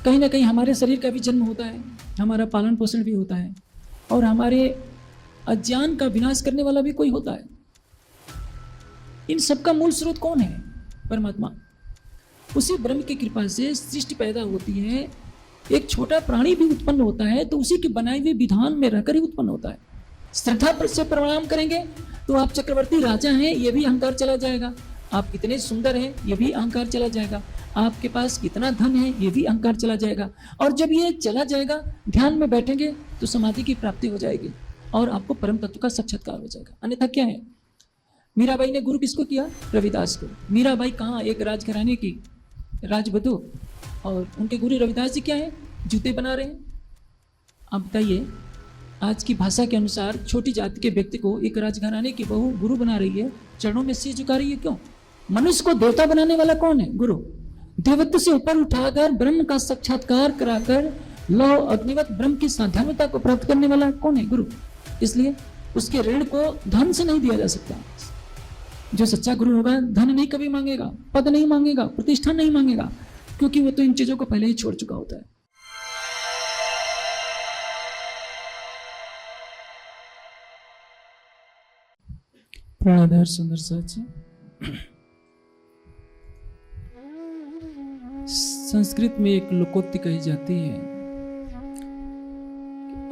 कहीं ना कहीं हमारे शरीर का भी जन्म होता है, हमारा पालन पोषण भी होता है, और हमारे अज्ञान का विनाश करने वाला भी कोई होता है। इन सबका मूल स्रोत कौन है? परमात्मा। उसी ब्रह्म की कृपा से सृष्टि पैदा होती है, एक छोटा प्राणी भी उत्पन्न होता है तो उसी के बनाए हुए विधान में रहकर ही उत्पन्न होता है। श्रद्धा से प्रणाम करेंगे तो आप चक्रवर्ती राजा हैं, ये भी अहंकार चला जाएगा। आप कितने सुंदर हैं, ये भी अहंकार चला जाएगा। आपके पास कितना धन है, ये भी अहंकार चला जाएगा। और जब ये चला जाएगा, ध्यान में बैठेंगे तो समाधि की प्राप्ति हो जाएगी और आपको परम तत्व का साक्षात्कार हो जाएगा। अन्यथा क्या है? मीराबाई ने गुरु किसको किया? रविदास को। मीराबाई कहाँ? एक राजघराने की राजवधू, और उनके गुरु रविदास जी क्या है? जूते बना रहे हैं। आप बताइए, आज की भाषा के अनुसार छोटी जाति के व्यक्ति को एक राजघराने की बहू गुरु बना रही है, चरणों में सिर झुका रही है। क्यों? मनुष्य को देवता बनाने वाला कौन है? गुरु। देवत्व से ऊपर उठाकर ब्रह्म का साक्षात्कार कराकर लौ अग्निवत ब्रह्म की साध्यात्मता को प्राप्त करने वाला कौन है? गुरु। इसलिए उसके ऋण को धन से नहीं दिया जा सकता। जो सच्चा गुरु होगा धन नहीं कभी मांगेगा, पद नहीं मांगेगा, प्रतिष्ठा नहीं मांगेगा, क्योंकि वो तो इन चीजों को पहले ही छोड़ चुका होता है। प्राणाधार सुंदर साची। संस्कृत में एक लोकोक्ति कही जाती है,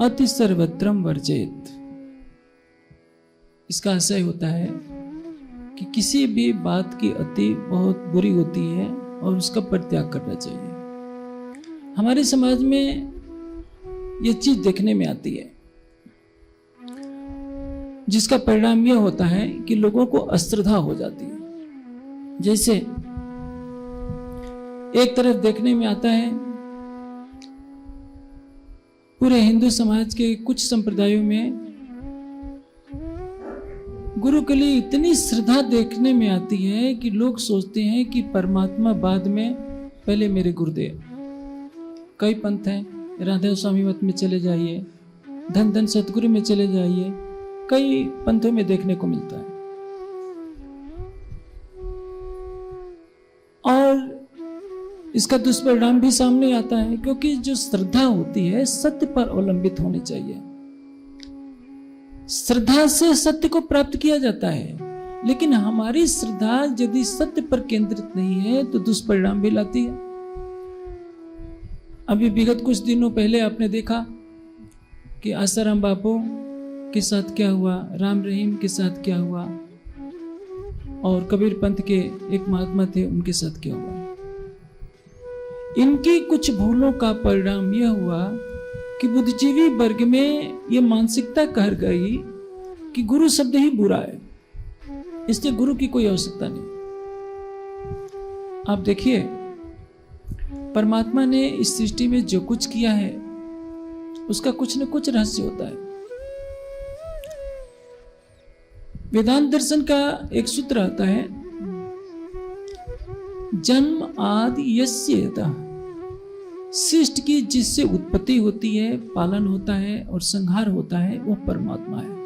अति सर्वत्रम वर्जेत। इसका आशय होता है कि किसी भी बात की अति बहुत बुरी होती है और उसका परित्याग करना चाहिए। हमारे समाज में यह चीज देखने में आती है, जिसका परिणाम यह होता है कि लोगों को अश्रद्धा हो जाती है। जैसे एक तरफ देखने में आता है, पूरे हिंदू समाज के कुछ संप्रदायों में गुरु के लिए इतनी श्रद्धा देखने में आती है कि लोग सोचते हैं कि परमात्मा बाद में, पहले मेरे गुरुदेव। कई पंथ हैं, राधा स्वामी मत में चले जाइए, धन धन सतगुरु में चले जाइए, कई पंथों में देखने को मिलता है। और इसका दुष्परिणाम भी सामने आता है, क्योंकि जो श्रद्धा होती है सत्य पर अवलंबित होनी चाहिए। श्रद्धा से सत्य को प्राप्त किया जाता है, लेकिन हमारी श्रद्धा यदि सत्य पर केंद्रित नहीं है तो दुष्परिणाम भी लाती है। अभी विगत कुछ दिनों पहले आपने देखा कि आसाराम बापू के साथ क्या हुआ, राम रहीम के साथ क्या हुआ, और कबीर पंथ के एक महात्मा थे, उनके साथ क्या हुआ। इनकी कुछ भूलों का परिणाम यह हुआ कि बुद्धिजीवी वर्ग में यह मानसिकता कह गई कि गुरु शब्द ही बुरा है, इसलिए गुरु की कोई आवश्यकता नहीं। आप देखिए, परमात्मा ने इस सृष्टि में जो कुछ किया है उसका कुछ न कुछ रहस्य होता है। वेदांत दर्शन का एक सूत्र आता है, जन्म आदि यस्येतः। सृष्टि की जिससे उत्पत्ति होती है, पालन होता है और संहार होता है, वो परमात्मा है।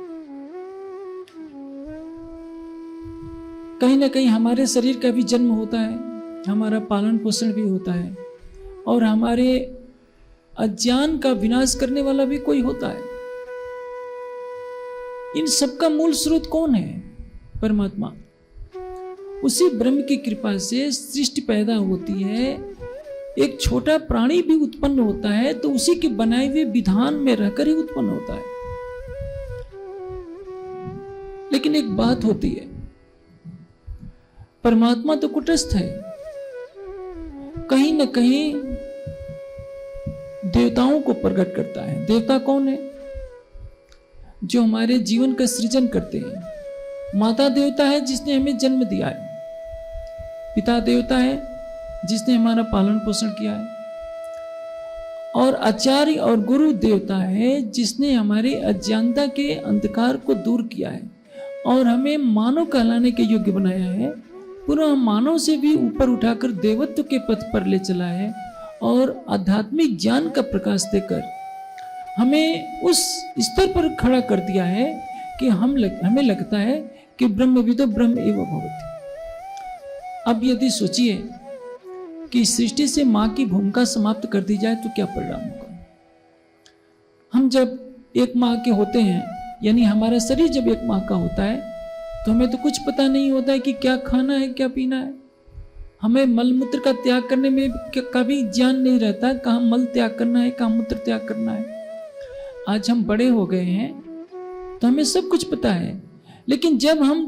कहीं ना कहीं हमारे शरीर का भी जन्म होता है, हमारा पालन पोषण भी होता है, और हमारे अज्ञान का विनाश करने वाला भी कोई होता है। इन सबका मूल स्रोत कौन है? परमात्मा। उसी ब्रह्म की कृपा से सृष्टि पैदा होती है, एक छोटा प्राणी भी उत्पन्न होता है तो उसी के बनाए हुए विधान में रहकर ही उत्पन्न होता है। लेकिन एक बात होती है, परमात्मा तो कुटस्थ है, कहीं न कहीं देवताओं को प्रकट करता है। देवता कौन है? जो हमारे जीवन का सृजन करते हैं। माता देवता है जिसने हमें जन्म दिया है, पिता देवता है जिसने हमारा पालन पोषण किया है, और आचार्य और गुरु देवता है जिसने हमारी अज्ञानता के अंधकार को दूर किया है और हमें मानव कहलाने के योग्य बनाया है। पूरा मानव से भी ऊपर उठाकर देवत्व के पथ पर ले चला है और आध्यात्मिक ज्ञान का प्रकाश देकर हमें उस स्तर पर खड़ा कर दिया है कि हमें लगता है कि ब्रह्मविदो ब्रह्म एव भवति। अब यदि सोचिए कि सृष्टि से माँ की भूमिका समाप्त कर दी जाए तो क्या परिणाम होगा। हम जब एक माह के होते हैं, यानी हमारा शरीर जब एक माह का होता है, तो हमें तो कुछ पता नहीं होता है कि क्या खाना है क्या पीना है। हमें मल मूत्र का त्याग करने में कभी ज्ञान नहीं रहता, कहाँ मल त्याग करना है कहाँ मूत्र त्याग करना है। आज हम बड़े हो गए हैं तो हमें सब कुछ पता है, लेकिन जब हम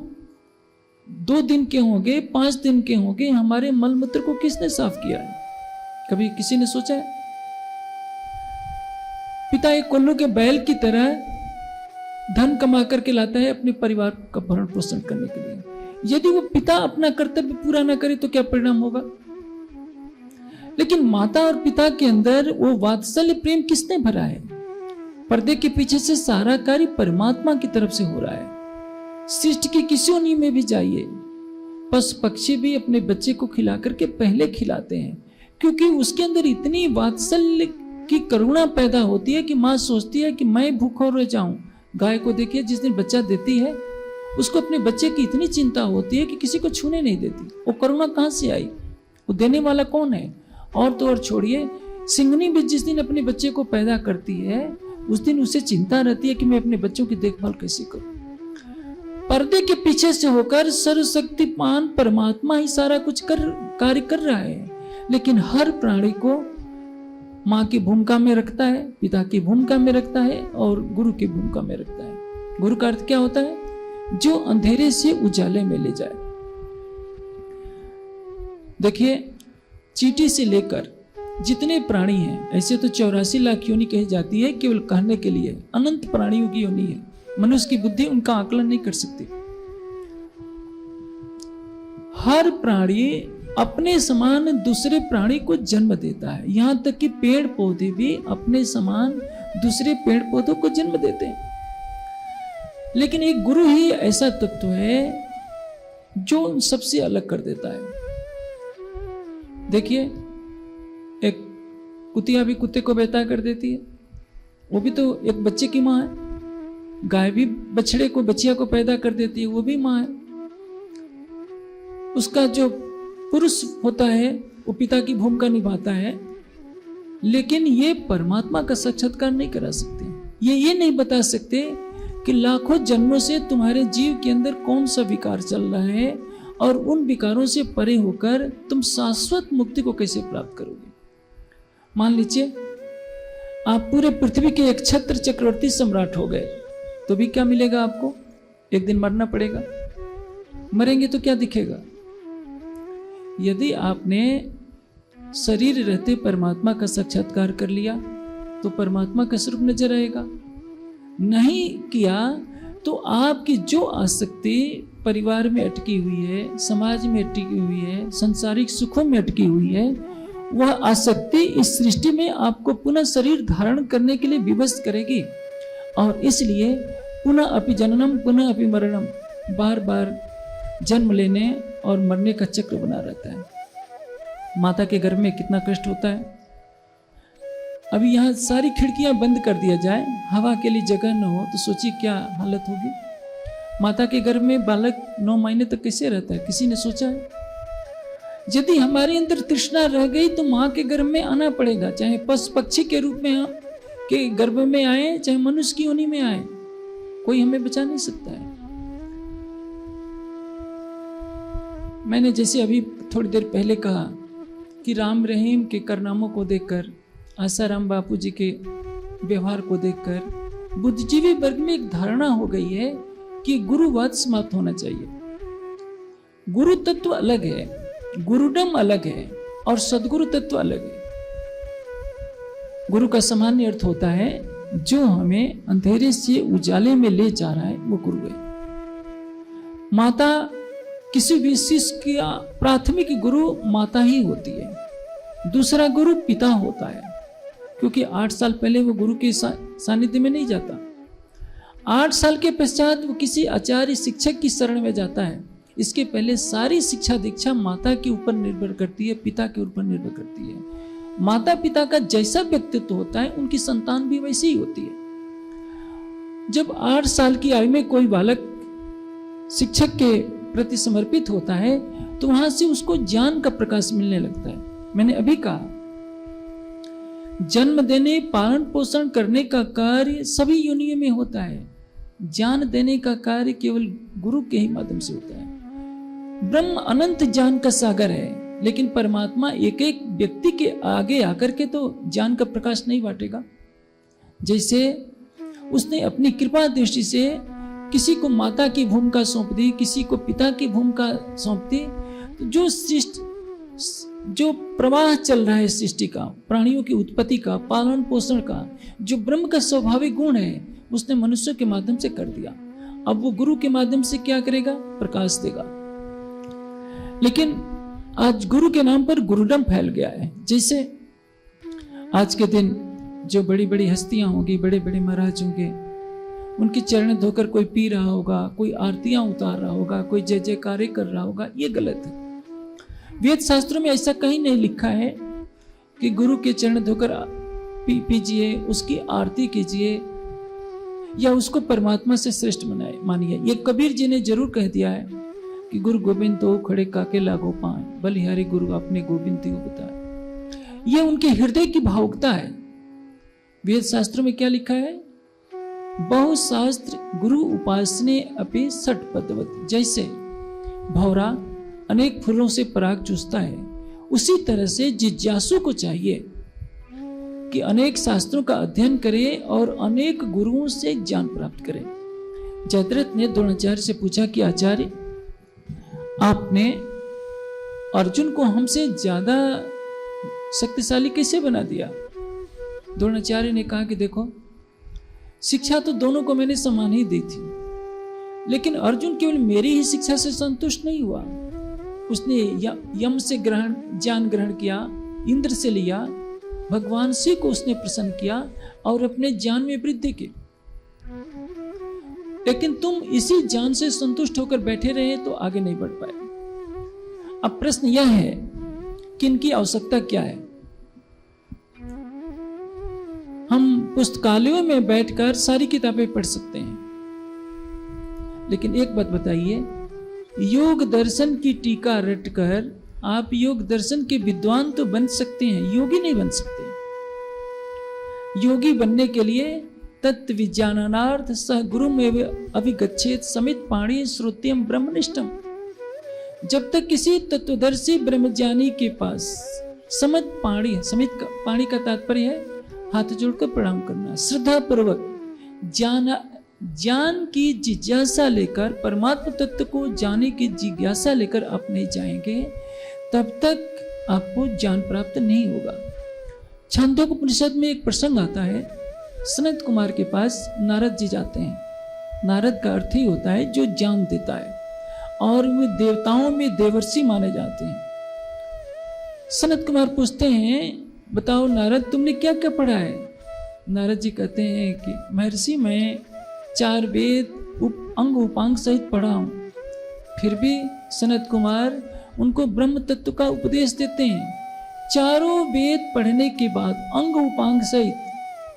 2 दिन के होंगे 5 दिन के होंगे, हमारे मल मूत्र को किसने साफ किया है? कभी किसी ने सोचा है? पिता एक कोल्लू के बैल की तरह धन कमा करके लाता है अपने परिवार का भरण पोषण करने के लिए। यदि वो पिता अपना कर्तव्य पूरा ना करे तो क्या परिणाम होगा? लेकिन माता और पिता के अंदर वो वात्सल्य प्रेम किसने भरा है? पर्दे के पीछे से सारा कार्य परमात्मा की तरफ से हो रहा है। सृष्टि की किसी उन्हीं में भी जाइए, पशु पक्षी भी अपने बच्चे को खिला करके पहले खिलाते हैं, क्योंकि उसके अंदर इतनी वात्सल्य की करुणा पैदा होती है कि माँ सोचती है कि मैं भूखा रह जाऊं। गाय को देखिए, जिस दिन बच्चा देती है उसको अपने बच्चे की इतनी चिंता होती है कि किसी को छूने नहीं देती। वो करुणा कहाँ से आई? वो देने वाला कौन है? और तो और छोड़िए, सिंघनी भी जिस दिन अपने बच्चे को पैदा करती है उस दिन उसे चिंता रहती है कि मैं अपने बच्चों की देखभाल कैसे करूं। पर्दे के पीछे से होकर सर्वशक्तिमान परमात्मा ही सारा कुछ कार्य कर रहा है, लेकिन हर प्राणी को माँ की भूमिका में रखता है, पिता की भूमिका में रखता है और गुरु की भूमिका में रखता है। गुरु का अर्थ क्या होता है? जो अंधेरे से उजाले में ले जाए। देखिए, चींटी से लेकर जितने प्राणी हैं, ऐसे तो 84 लाख योनि कही जाती है, केवल कहने के लिए अनंत प्राणियों की योनि है। मनुष्य की बुद्धि उनका आकलन नहीं कर सकती। हर प्राणी अपने समान दूसरे प्राणी को जन्म देता है। यहां तक कि पेड़ पौधे भी अपने समान दूसरे पेड़ पौधों को जन्म देते हैं। लेकिन एक गुरु ही ऐसा तत्व है जो उन सबसे अलग कर देता है। देखिए, एक कुतिया भी कुत्ते को बेता कर देती है, वो भी तो एक बच्चे की माँ है। गाय भी बछड़े को बछिया को पैदा कर देती है, वो भी माँ है। उसका जो पुरुष होता है वो पिता की भूमिका निभाता है, लेकिन ये परमात्मा का साक्षात्कार नहीं करा सकते। ये नहीं बता सकते कि लाखों जन्मों से तुम्हारे जीव के अंदर कौन सा विकार चल रहा है और उन विकारों से परे होकर तुम शाश्वत मुक्ति को कैसे प्राप्त करोगे। मान लीजिए आप पूरे पृथ्वी के एक छत्र चक्रवर्ती सम्राट हो गए, तो भी क्या मिलेगा आपको? एक दिन मरना पड़ेगा। मरेंगे तो क्या दिखेगा? यदि आपने शरीर रहते परमात्मा का साक्षात्कार कर लिया तो परमात्मा का स्वरूप नजर आएगा। नहीं किया तो आपकी जो आसक्ति परिवार में अटकी हुई है, समाज में अटकी हुई है, सांसारिक सुखों में अटकी हुई है, वह आसक्ति इस सृष्टि में आपको पुनः शरीर धारण करने के लिए विवश करेगी। और इसलिए पुनः अपि जननम पुनः अपि मरणम, बार बार जन्म लेने और मरने का चक्र बना रहता है। माता के गर्भ में कितना कष्ट होता है। अभी यहाँ सारी खिड़कियां बंद कर दिया जाए, हवा के लिए जगह न हो, तो सोचिए क्या हालत होगी। माता के गर्भ में बालक 9 महीने तक कैसे रहता है, किसी ने सोचा है? यदि हमारे अंदर तृष्णा रह गई तो माँ के गर्भ में आना पड़ेगा, चाहे पशु पक्षी के रूप में के गर्भ में आए, चाहे मनुष्य की योनि में आए, कोई हमें बचा नहीं सकता है। मैंने जैसे अभी थोड़ी देर पहले कहा कि राम रहीम के कारनामों को देखकर, आसाराम बापू जी के व्यवहार को देखकर बुद्धिजीवी वर्ग में एक धारणा हो गई है कि गुरुवाद समाप्त होना चाहिए। गुरु तत्व अलग है, गुरुडम अलग है और सदगुरु तत्व अलग है। गुरु का सामान्य अर्थ होता है जो हमें अंधेरे से उजाले में ले जा रहा है, वो गुरु है। माता किसी भी शिष्य का प्राथमिक गुरु माता ही होती है। दूसरा गुरु पिता होता है, क्योंकि 8 साल पहले वो गुरु के सानिध्य में नहीं जाता। 8 साल के पश्चात वो किसी आचार्य शिक्षक की शरण में जाता है। इसके पहले सारी शिक्षा दीक्षा माता के ऊपर निर्भर करती है, पिता के ऊपर निर्भर करती है। माता पिता का जैसा व्यक्तित्व होता है, उनकी संतान भी वैसी ही होती है। जब 8 साल की आयु में कोई बालक शिक्षक के प्रति समर्पित होता है तो वहां से उसको ज्ञान का प्रकाश मिलने लगता है। मैंने अभी कहा, जन्म देने, पालन पोषण करने का कार्य सभी योनियों में होता है। ज्ञान देने का कार्य केवल गुरु के ही माध्यम से होता है। ब्रह्म अनंत ज्ञान का सागर है, लेकिन परमात्मा एक एक व्यक्ति के आगे आकर के तो ज्ञान का प्रकाश नहीं बांटेगा। जैसे उसने अपनी कृपा दृष्टि से किसी को माता की भूमिका सौंप दी, किसी को पिता की भूमिका सौंप दी, तो जो प्रवाह चल रहा है सृष्टि का, प्राणियों की उत्पत्ति का, पालन पोषण का, जो ब्रह्म का स्वाभाविक गुण है, उसने मनुष्य के माध्यम से कर दिया। अब वो गुरु के माध्यम से क्या करेगा? प्रकाश देगा। लेकिन आज गुरु के नाम पर गुरुडम फैल गया है। जैसे आज के दिन जो बड़ी बड़ी हस्तियां होंगी, बड़े बड़े महाराज होंगे, उनके चरण धोकर कोई पी रहा होगा, कोई आरतियां उतार रहा होगा, कोई जय जयकारे कर रहा होगा, ये गलत है। वेद शास्त्रों में ऐसा कहीं नहीं लिखा है कि गुरु के चरण धोकर पीजिए, उसकी आरती कीजिए या उसको परमात्मा से श्रेष्ठ मानिए। ये कबीर जी ने जरूर कह दिया है कि गुरु गोविंद तो खड़े काके लागो पाए, बलिहारी गुरु अपने गोविंद को बताए। ये उनके हृदय की भावुकता है। वेद शास्त्रों में क्या लिखा है? बहु शास्त्र गुरु उपासने अपे सठ पदवत। जैसे भौरा अनेक फूलों से पराग चूसता है, उसी तरह से जिज्ञासु को चाहिए कि अनेक शास्त्रों का अध्ययन करे और अनेक गुरुओं से ज्ञान प्राप्त करे। जयद्रथ ने द्रोणाचार्य से पूछा कि आचार्य, आपने अर्जुन को हमसे ज्यादा शक्तिशाली कैसे बना दिया? द्रोणाचार्य ने कहा कि देखो, शिक्षा तो दोनों को मैंने समान ही दी थी, लेकिन अर्जुन केवल मेरी ही शिक्षा से संतुष्ट नहीं हुआ। उसने यम से ज्ञान ग्रहण किया, इंद्र से लिया, भगवान शिव को उसने प्रसन्न किया और अपने ज्ञान में वृद्धि की। लेकिन तुम इसी ज्ञान से संतुष्ट होकर बैठे रहे तो आगे नहीं बढ़ पाए। अब प्रश्न यह है कि इनकी आवश्यकता क्या है? हम पुस्तकालयों में बैठकर सारी किताबें पढ़ सकते हैं, लेकिन एक बात बताइए, योग दर्शन की टीका रटकर आप योग दर्शन के विद्वान तो बन सकते हैं, योगी नहीं बन सकते। योगी बनने के लिए तत्व विज्ञानार्थ सह गुरु में अभिगच्छेत समित पाणी श्रुत्यम ब्रह्मनिष्ठम। जब तक किसी तत्वदर्शी ब्रह्मज्ञानी के पास समित पाणी का तात्पर्य है हाथ जोड़कर प्रणाम करना, श्रद्धा पूर्वक ज्ञान की जिज्ञासा लेकर, परमात्मा तत्व को जानने की जिज्ञासा लेकर आप नहीं जाएंगे, तब तक आपको ज्ञान प्राप्त नहीं होगा। छांदोग्योपनिषद में एक प्रसंग आता है, सनत कुमार के पास नारद जी जाते हैं। नारद का अर्थ ही होता है जो ज्ञान देता है, और वे देवताओं में देवर्षि माने जाते हैं। सनत कुमार पूछते हैं, बताओ नारद, तुमने क्या क्या पढ़ा है? नारद जी कहते हैं कि महर्षि, मैं 4 वेद अंग उपांग सहित पढ़ा हूं। फिर भी सनत कुमार उनको ब्रह्म तत्व का उपदेश देते हैं। चारों वेद पढ़ने के बाद अंग उपांग सहित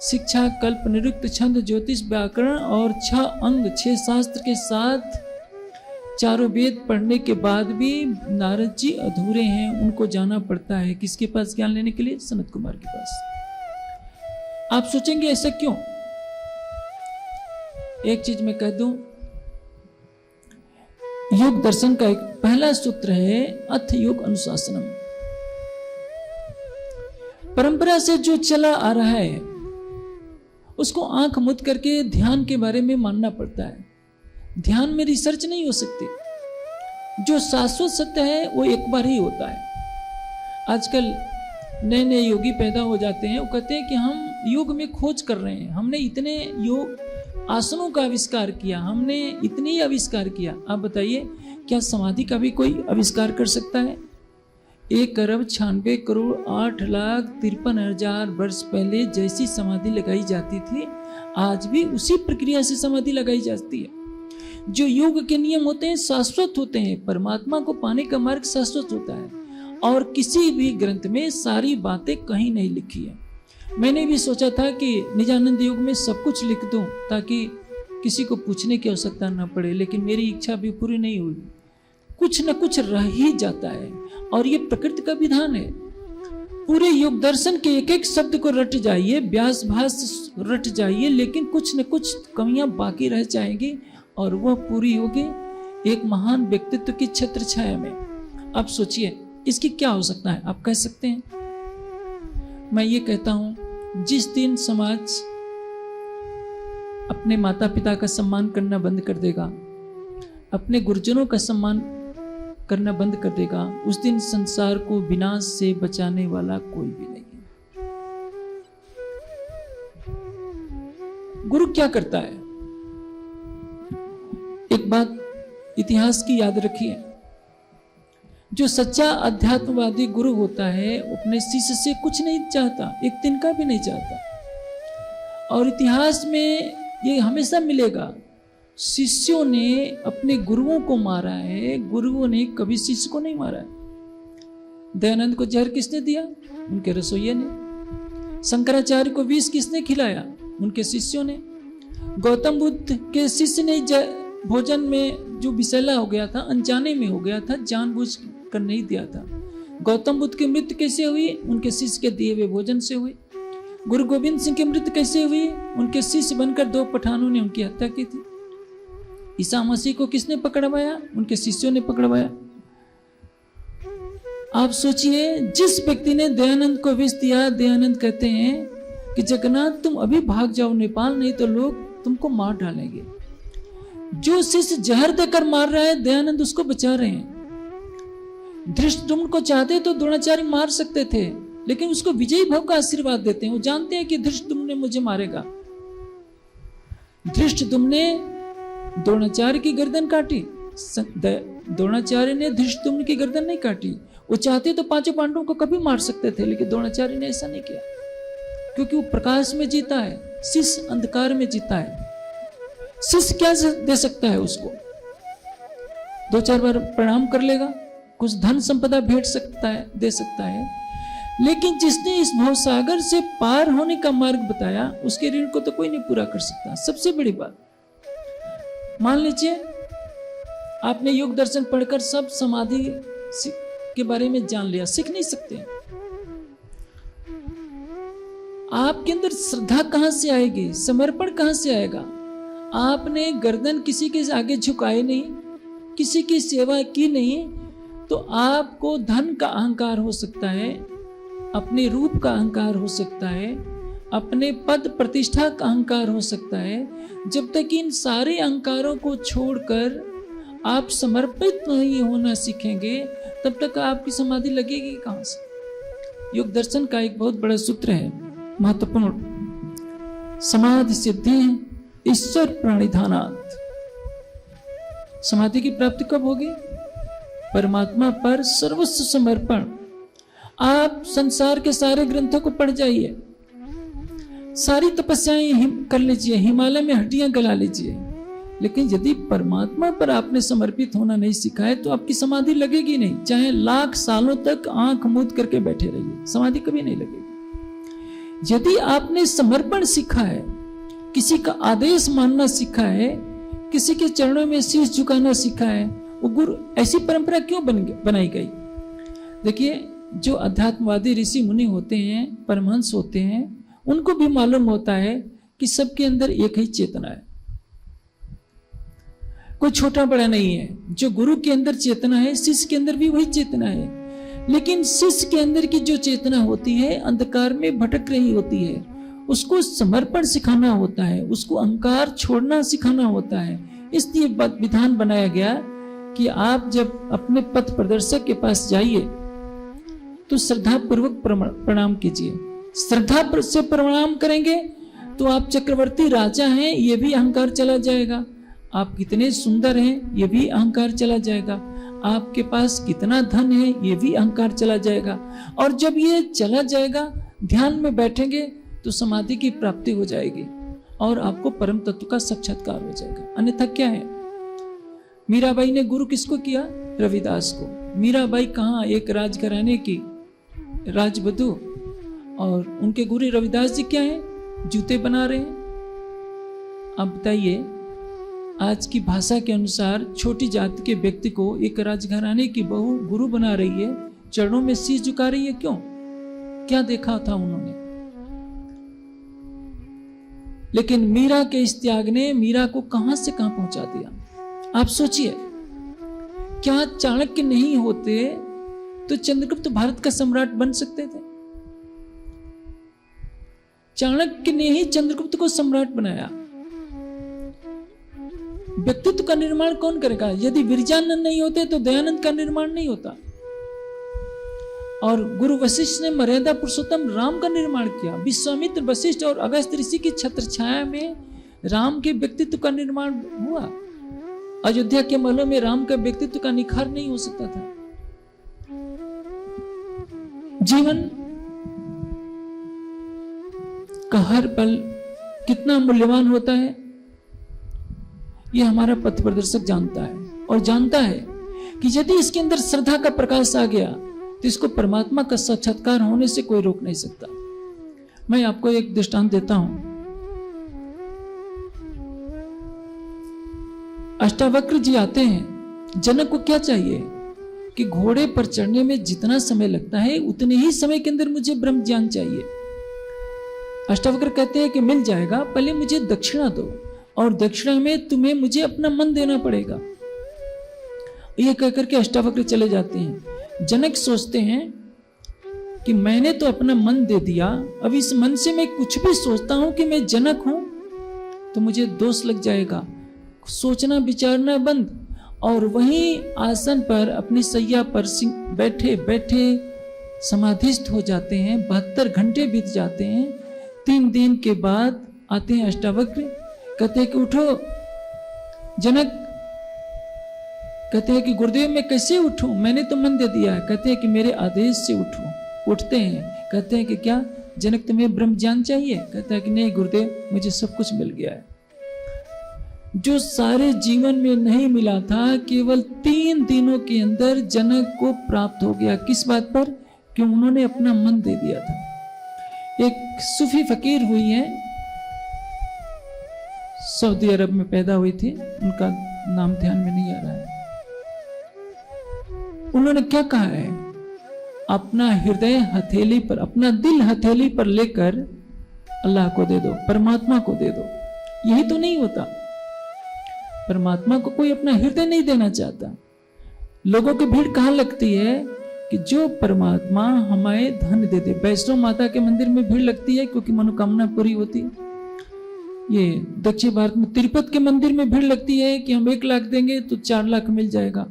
शिक्षा, कल्प, निरुक्त, छंद, ज्योतिष, व्याकरण और 6 अंग 6 शास्त्र के साथ चारों वेद पढ़ने के बाद भी नारद जी अधूरे हैं। उनको जाना पड़ता है किसके पास ज्ञान लेने के लिए? सनत कुमार के पास। आप सोचेंगे ऐसा क्यों? एक चीज मैं कह दूं, योग दर्शन का एक पहला सूत्र है अथ योग अनुशासनम। परंपरा से जो चला आ रहा है उसको आंख मूंद करके ध्यान के बारे में मानना पड़ता है। ध्यान में रिसर्च नहीं हो सकती। जो शाश्वत सत्य है वो एक बार ही होता है। आजकल नए नए योगी पैदा हो जाते हैं, वो कहते हैं कि हम योग में खोज कर रहे हैं, हमने इतने योग आसनों का आविष्कार किया, हमने इतनी आविष्कार किया। आप बताइए, क्या समाधि का भी कोई आविष्कार कर सकता है? 1,96,08,53,000 वर्ष पहले जैसी समाधि लगाई जाती थी, आज भी उसी प्रक्रिया से समाधि लगाई जाती है। जो योग के नियम होते हैं शाश्वत होते हैं। परमात्मा को पाने का मार्ग शाश्वत होता है, और किसी भी ग्रंथ में सारी बातें कहीं नहीं लिखी है। मैंने भी सोचा था कि निजानंद योग में सब कुछ लिख दूं ताकि किसी को पूछने की आवश्यकता न पड़े, लेकिन मेरी इच्छा भी पूरी नहीं हुई। कुछ न कुछ रह ही जाता है, और ये प्रकृति का विधान है। पूरे योग दर्शन के एक एक शब्द को रट जाइए, व्यास भाष्य रट जाइए, लेकिन कुछ न कुछ कमियां बाकी रह जाएंगी और वह पूरी होगी एक महान व्यक्तित्व की छत्र छाया में। अब सोचिए इसकी क्या हो सकता है? आप कह सकते हैं? मैं ये कहता हूं, जिस दिन समाज अपने माता पिता का सम्मान करना बंद कर देगा, अपने गुरुजनों का सम्मान करना बंद कर देगा, उस दिन संसार को विनाश से बचाने वाला कोई भी नहीं है। गुरु क्या करता है? एक बात इतिहास की याद रखिए, जो सच्चा अध्यात्मवादी गुरु होता है अपने शिष्य से कुछ नहीं चाहता, एक दिन का भी नहीं चाहता। और इतिहास में ये हमेशा मिलेगा, शिष्यों ने अपने गुरुओं को मारा है, गुरुओं ने कभी शिष्य को नहीं मारा है। दयानंद को जहर किसने दिया? उनके रसोइये ने। शंकराचार्य को विष किसने खिलाया? उनके शिष्यों ने। गौतम बुद्ध के शिष्य ने भोजन में जो विषैला हो गया था, अनजाने में हो गया था, जानबूझ कर नहीं दिया था। गौतम बुद्ध की मृत्यु कैसे हुई? उनके शिष्य के दिए हुए भोजन से हुई। गुरु गोविंद सिंह की मृत्यु कैसे हुई? उनके शिष्य बनकर 2 पठानों ने उनकी हत्या की थी। ईसा मसीह को किसने पकड़वाया? उनके शिष्यों ने पकड़वाया। आप सोचिए, जिस व्यक्ति ने दयानंद को विष दिया, दयानंद कहते हैं कि जगन्नाथ तुम अभी भाग जाओ नेपाल, नहीं तो लोग तुमको मार डालेंगे। जो शिष्य जहर देकर मार रहा है, दयानंद उसको बचा रहे हैं। धृष्टद्युम्न को चाहते तो द्रोणाचार्य मार सकते थे, लेकिन उसको विजयी भव का आशीर्वाद देते हैं। वो जानते हैं कि धृष्टद्युम्न ने मुझे मारेगा। धृष्टद्युम्न ने द्रोणाचार्य की गर्दन काटी, द्रोणाचार्य ने धृष्टद्युम्न की गर्दन नहीं काटी। वो चाहते तो 5 पांडवों को कभी मार सकते थे, लेकिन द्रोणाचार्य ने ऐसा नहीं किया, क्योंकि वो प्रकाश में जीता है, शिष्य अंधकार में जीता है। शिष्य क्या दे सकता है? उसको 2-4 बार प्रणाम कर लेगा, कुछ धन संपदा भेंट सकता है, दे सकता है, लेकिन जिसने इस भवसागर से पार होने का मार्ग बताया, उसके ऋण को तो कोई नहीं पूरा कर सकता। सबसे बड़ी बात, मान लीजिए आपने योग दर्शन पढ़कर सब समाधि के बारे में जान लिया, सीख नहीं सकते। आपके अंदर श्रद्धा कहां से आएगी? समर्पण कहां से आएगा? आपने गर्दन किसी के आगे झुकाए नहीं, किसी की सेवा की नहीं, तो आपको धन का अहंकार हो सकता है, अपने रूप का अहंकार हो सकता है, अपने पद प्रतिष्ठा का अहंकार हो सकता है। जब तक इन सारे अहंकारों को छोड़कर आप समर्पित नहीं होना सीखेंगे, तब तक आपकी समाधि लगेगी कहां से? योग दर्शन का एक बहुत बड़ा सूत्र है, महत्वपूर्ण, समाधि सिद्धि ईश्वर प्रणिधानात्। समाधि की प्राप्ति कब होगी? परमात्मा पर सर्वस्व समर्पण। आप संसार के सारे ग्रंथों को पढ़ जाइए, सारी तपस्याएं कर लीजिए, हिमालय में हड्डियां गला लीजिए, लेकिन यदि परमात्मा पर आपने समर्पित होना नहीं सीखा है, तो आपकी समाधि लगेगी नहीं। चाहे लाख सालों तक आंख मूंद करके बैठे रहिए, समाधि कभी नहीं लगेगी। यदि आपने समर्पण सीखा है, किसी का आदेश मानना सीखा है, किसी के चरणों में शीश झुकाना सीखा है, वो गुरु, ऐसी परंपरा क्यों बनाई गई? देखिए, जो अध्यात्मवादी ऋषि मुनि होते हैं, परमहंस होते हैं, उनको भी मालूम होता है कि सबके अंदर एक ही चेतना है, कोई छोटा बड़ा नहीं है। जो गुरु के अंदर चेतना है, शिष्य के अंदर भी वही चेतना है। लेकिन शिष्य के अंदर की जो चेतना होती है, अंधकार में भटक रही होती है, उसको समर्पण सिखाना होता है, उसको अहंकार छोड़ना सिखाना होता है। इसलिए विधान बनाया गया कि आप जब अपने पथ प्रदर्शक के पास जाइए तो श्रद्धा पूर्वक प्रणाम कीजिए। श्रद्धा से प्रणाम करेंगे तो आप चक्रवर्ती राजा हैं, ये भी अहंकार चला जाएगा। आप कितने सुंदर हैं, ये भी अहंकार चला जाएगा। आपके पास कितना धन है, ये भी अहंकार चला जाएगा। और जब ये चला जाएगा, ध्यान में बैठेंगे तो समाधि की प्राप्ति हो जाएगी और आपको परम तत्व का साक्षात्कार हो जाएगा। अन्यथा क्या है? मीराबाई ने गुरु किसको किया? रविदास को। मीराबाई कहाँ, एक राजघराने की राजवधू, और उनके गुरु रविदास जी क्या हैं? जूते बना रहे हैं। अब बताइए, आज की भाषा के अनुसार छोटी जाति के व्यक्ति को एक राजघराने की बहू गुरु बना रही है, चरणों में शीश झुका रही है, क्यों? क्या देखा था उन्होंने। लेकिन मीरा के इस त्याग ने मीरा को कहां से कहां पहुंचा दिया। आप सोचिए, क्या चाणक्य नहीं होते तो चंद्रगुप्त भारत का सम्राट बन सकते थे? चाणक्य ने ही चंद्रगुप्त को सम्राट बनाया। व्यक्तित्व का निर्माण कौन करेगा? यदि विरजानंद नहीं होते तो दयानंद का निर्माण नहीं होता। और गुरु वशिष्ठ ने मर्यादा पुरुषोत्तम राम का निर्माण किया। विश्वामित्र, वशिष्ठ और अगस्त्य ऋषि की छत्र छाया में राम के व्यक्तित्व का निर्माण हुआ। अयोध्या के महलों में राम का व्यक्तित्व का निखार नहीं हो सकता था। जीवन का हर पल कितना मूल्यवान होता है, यह हमारा पथ प्रदर्शक जानता है। और जानता है कि यदि इसके अंदर श्रद्धा का प्रकाश आ गया तो इसको परमात्मा का साक्षात्कार होने से कोई रोक नहीं सकता। मैं आपको एक दृष्टांत देता हूं। अष्टावक्र जी आते हैं। जनक को क्या चाहिए कि घोड़े पर चढ़ने में जितना समय लगता है उतने ही समय के अंदर मुझे ब्रह्म ज्ञान चाहिए। अष्टावक्र कहते हैं कि मिल जाएगा, पहले मुझे दक्षिणा दो और दक्षिणा में तुम्हें मुझे अपना मन देना पड़ेगा। यह कहकर के अष्टावक्र चले जाते हैं। जनक सोचते हैं कि मैंने तो अपना मन दे दिया, अब इस मन से मैं कुछ भी सोचता हूं कि मैं जनक हूं तो मुझे दोष लग जाएगा। सोचना विचारना बंद, और वहीं आसन पर अपनी सैया पर बैठे बैठे समाधिस्थ हो जाते हैं। 72 घंटे बीत जाते हैं। 3 दिन के बाद आते हैं अष्टावक्र, कहते हैं कि उठो। जनक कहते हैं कि गुरुदेव मैं कैसे उठूं, मैंने तो मन दे दिया है। कहते हैं कि मेरे आदेश से उठो। उठते हैं, कहते हैं कि क्या जनक तुम्हें ब्रह्म ज्ञान चाहिए? कहता है कि नहीं गुरुदेव, मुझे सब कुछ मिल गया है। जो सारे जीवन में नहीं मिला था, केवल 3 दिनों के अंदर जनक को प्राप्त हो गया। किस बात पर? कि उन्होंने अपना मन दे दिया था। एक सूफी फकीर हुई है, सऊदी अरब में पैदा हुई थी, उनका नाम ध्यान में नहीं आ रहा है। उन्होंने क्या कहा है? अपना हृदय हथेली पर, अपना दिल हथेली पर लेकर अल्लाह को दे दो, परमात्मा को दे दो। यही तो नहीं होता। परमात्मा को कोई अपना हृदय नहीं देना चाहता। लोगों की भीड़ कहां लगती है कि जो परमात्मा हमें धन दे दे। वैष्णो माता के मंदिर में भीड़ लगती है क्योंकि मनोकामना पूरी होती है। ये दक्षिण भारत में तिरुपति के मंदिर में भीड़ लगती है कि हम 1 लाख देंगे तो 4 लाख मिल जाएगा।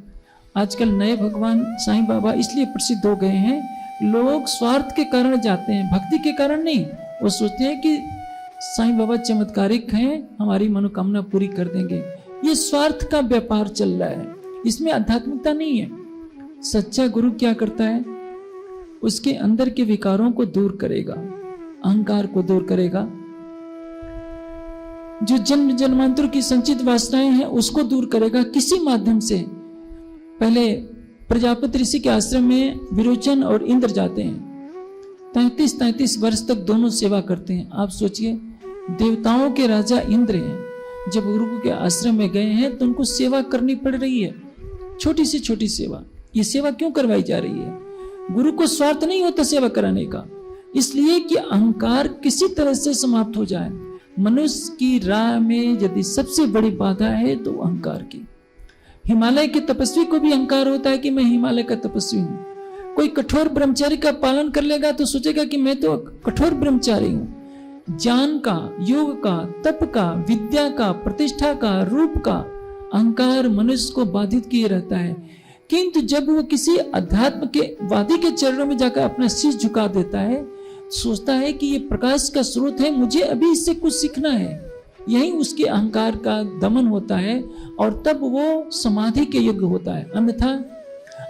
आजकल नए भगवान साईं बाबा इसलिए प्रसिद्ध हो गए हैं, लोग स्वार्थ के कारण जाते हैं, भक्ति के कारण नहीं। वो सोचते हैं कि साईं बाबा चमत्कारिक हैं, हमारी मनोकामना पूरी कर देंगे। ये स्वार्थ का व्यापार चल रहा है, इसमें आध्यात्मिकता नहीं है। सच्चा गुरु क्या करता है? उसके अंदर के विकारों को दूर करेगा, अहंकार को दूर करेगा। जो जन्म जन्मांतर की संचित वासनाएं हैं उसको दूर करेगा किसी माध्यम से। पहले प्रजापति ऋषि के आश्रम में विरोचन और इंद्र जाते हैं। 33 वर्ष तक दोनों सेवा करते हैं। आप सोचिए, देवताओं के राजा इंद्र हैं, जब गुरु के आश्रम में गए हैं तो उनको सेवा करनी पड़ रही है, छोटी से छोटी सेवा। ये सेवा क्यों करवाई जा रही है? गुरु को स्वार्थ नहीं होता सेवा कराने का, इसलिए कि अहंकार किसी तरह से समाप्त हो जाए। मनुष्य की राह में यदि सबसे बड़ी बाधा है तो अहंकार की। हिमालय के तपस्वी को भी अहंकार होता है कि मैं हिमालय का तपस्वी हूं। कोई कठोर ब्रह्मचारी का पालन कर लेगा तो सोचेगा कि मैं तो कठोर ब्रह्मचारी हूं। ज्ञान का, योग का, तप का, विद्या का, प्रतिष्ठा का, रूप का अहंकार मनुष्य को बाधित किए रहता है। किंतु जब वो किसी अध्यात्म के वादी के चरणों में जाकर अपना शीश झुका देता है, सोचता है कि ये प्रकाश का स्रोत है, मुझे अभी इससे कुछ सीखना है, यही उसके अहंकार का दमन होता है और तब वो समाधि के योग्य होता है। अन्यथा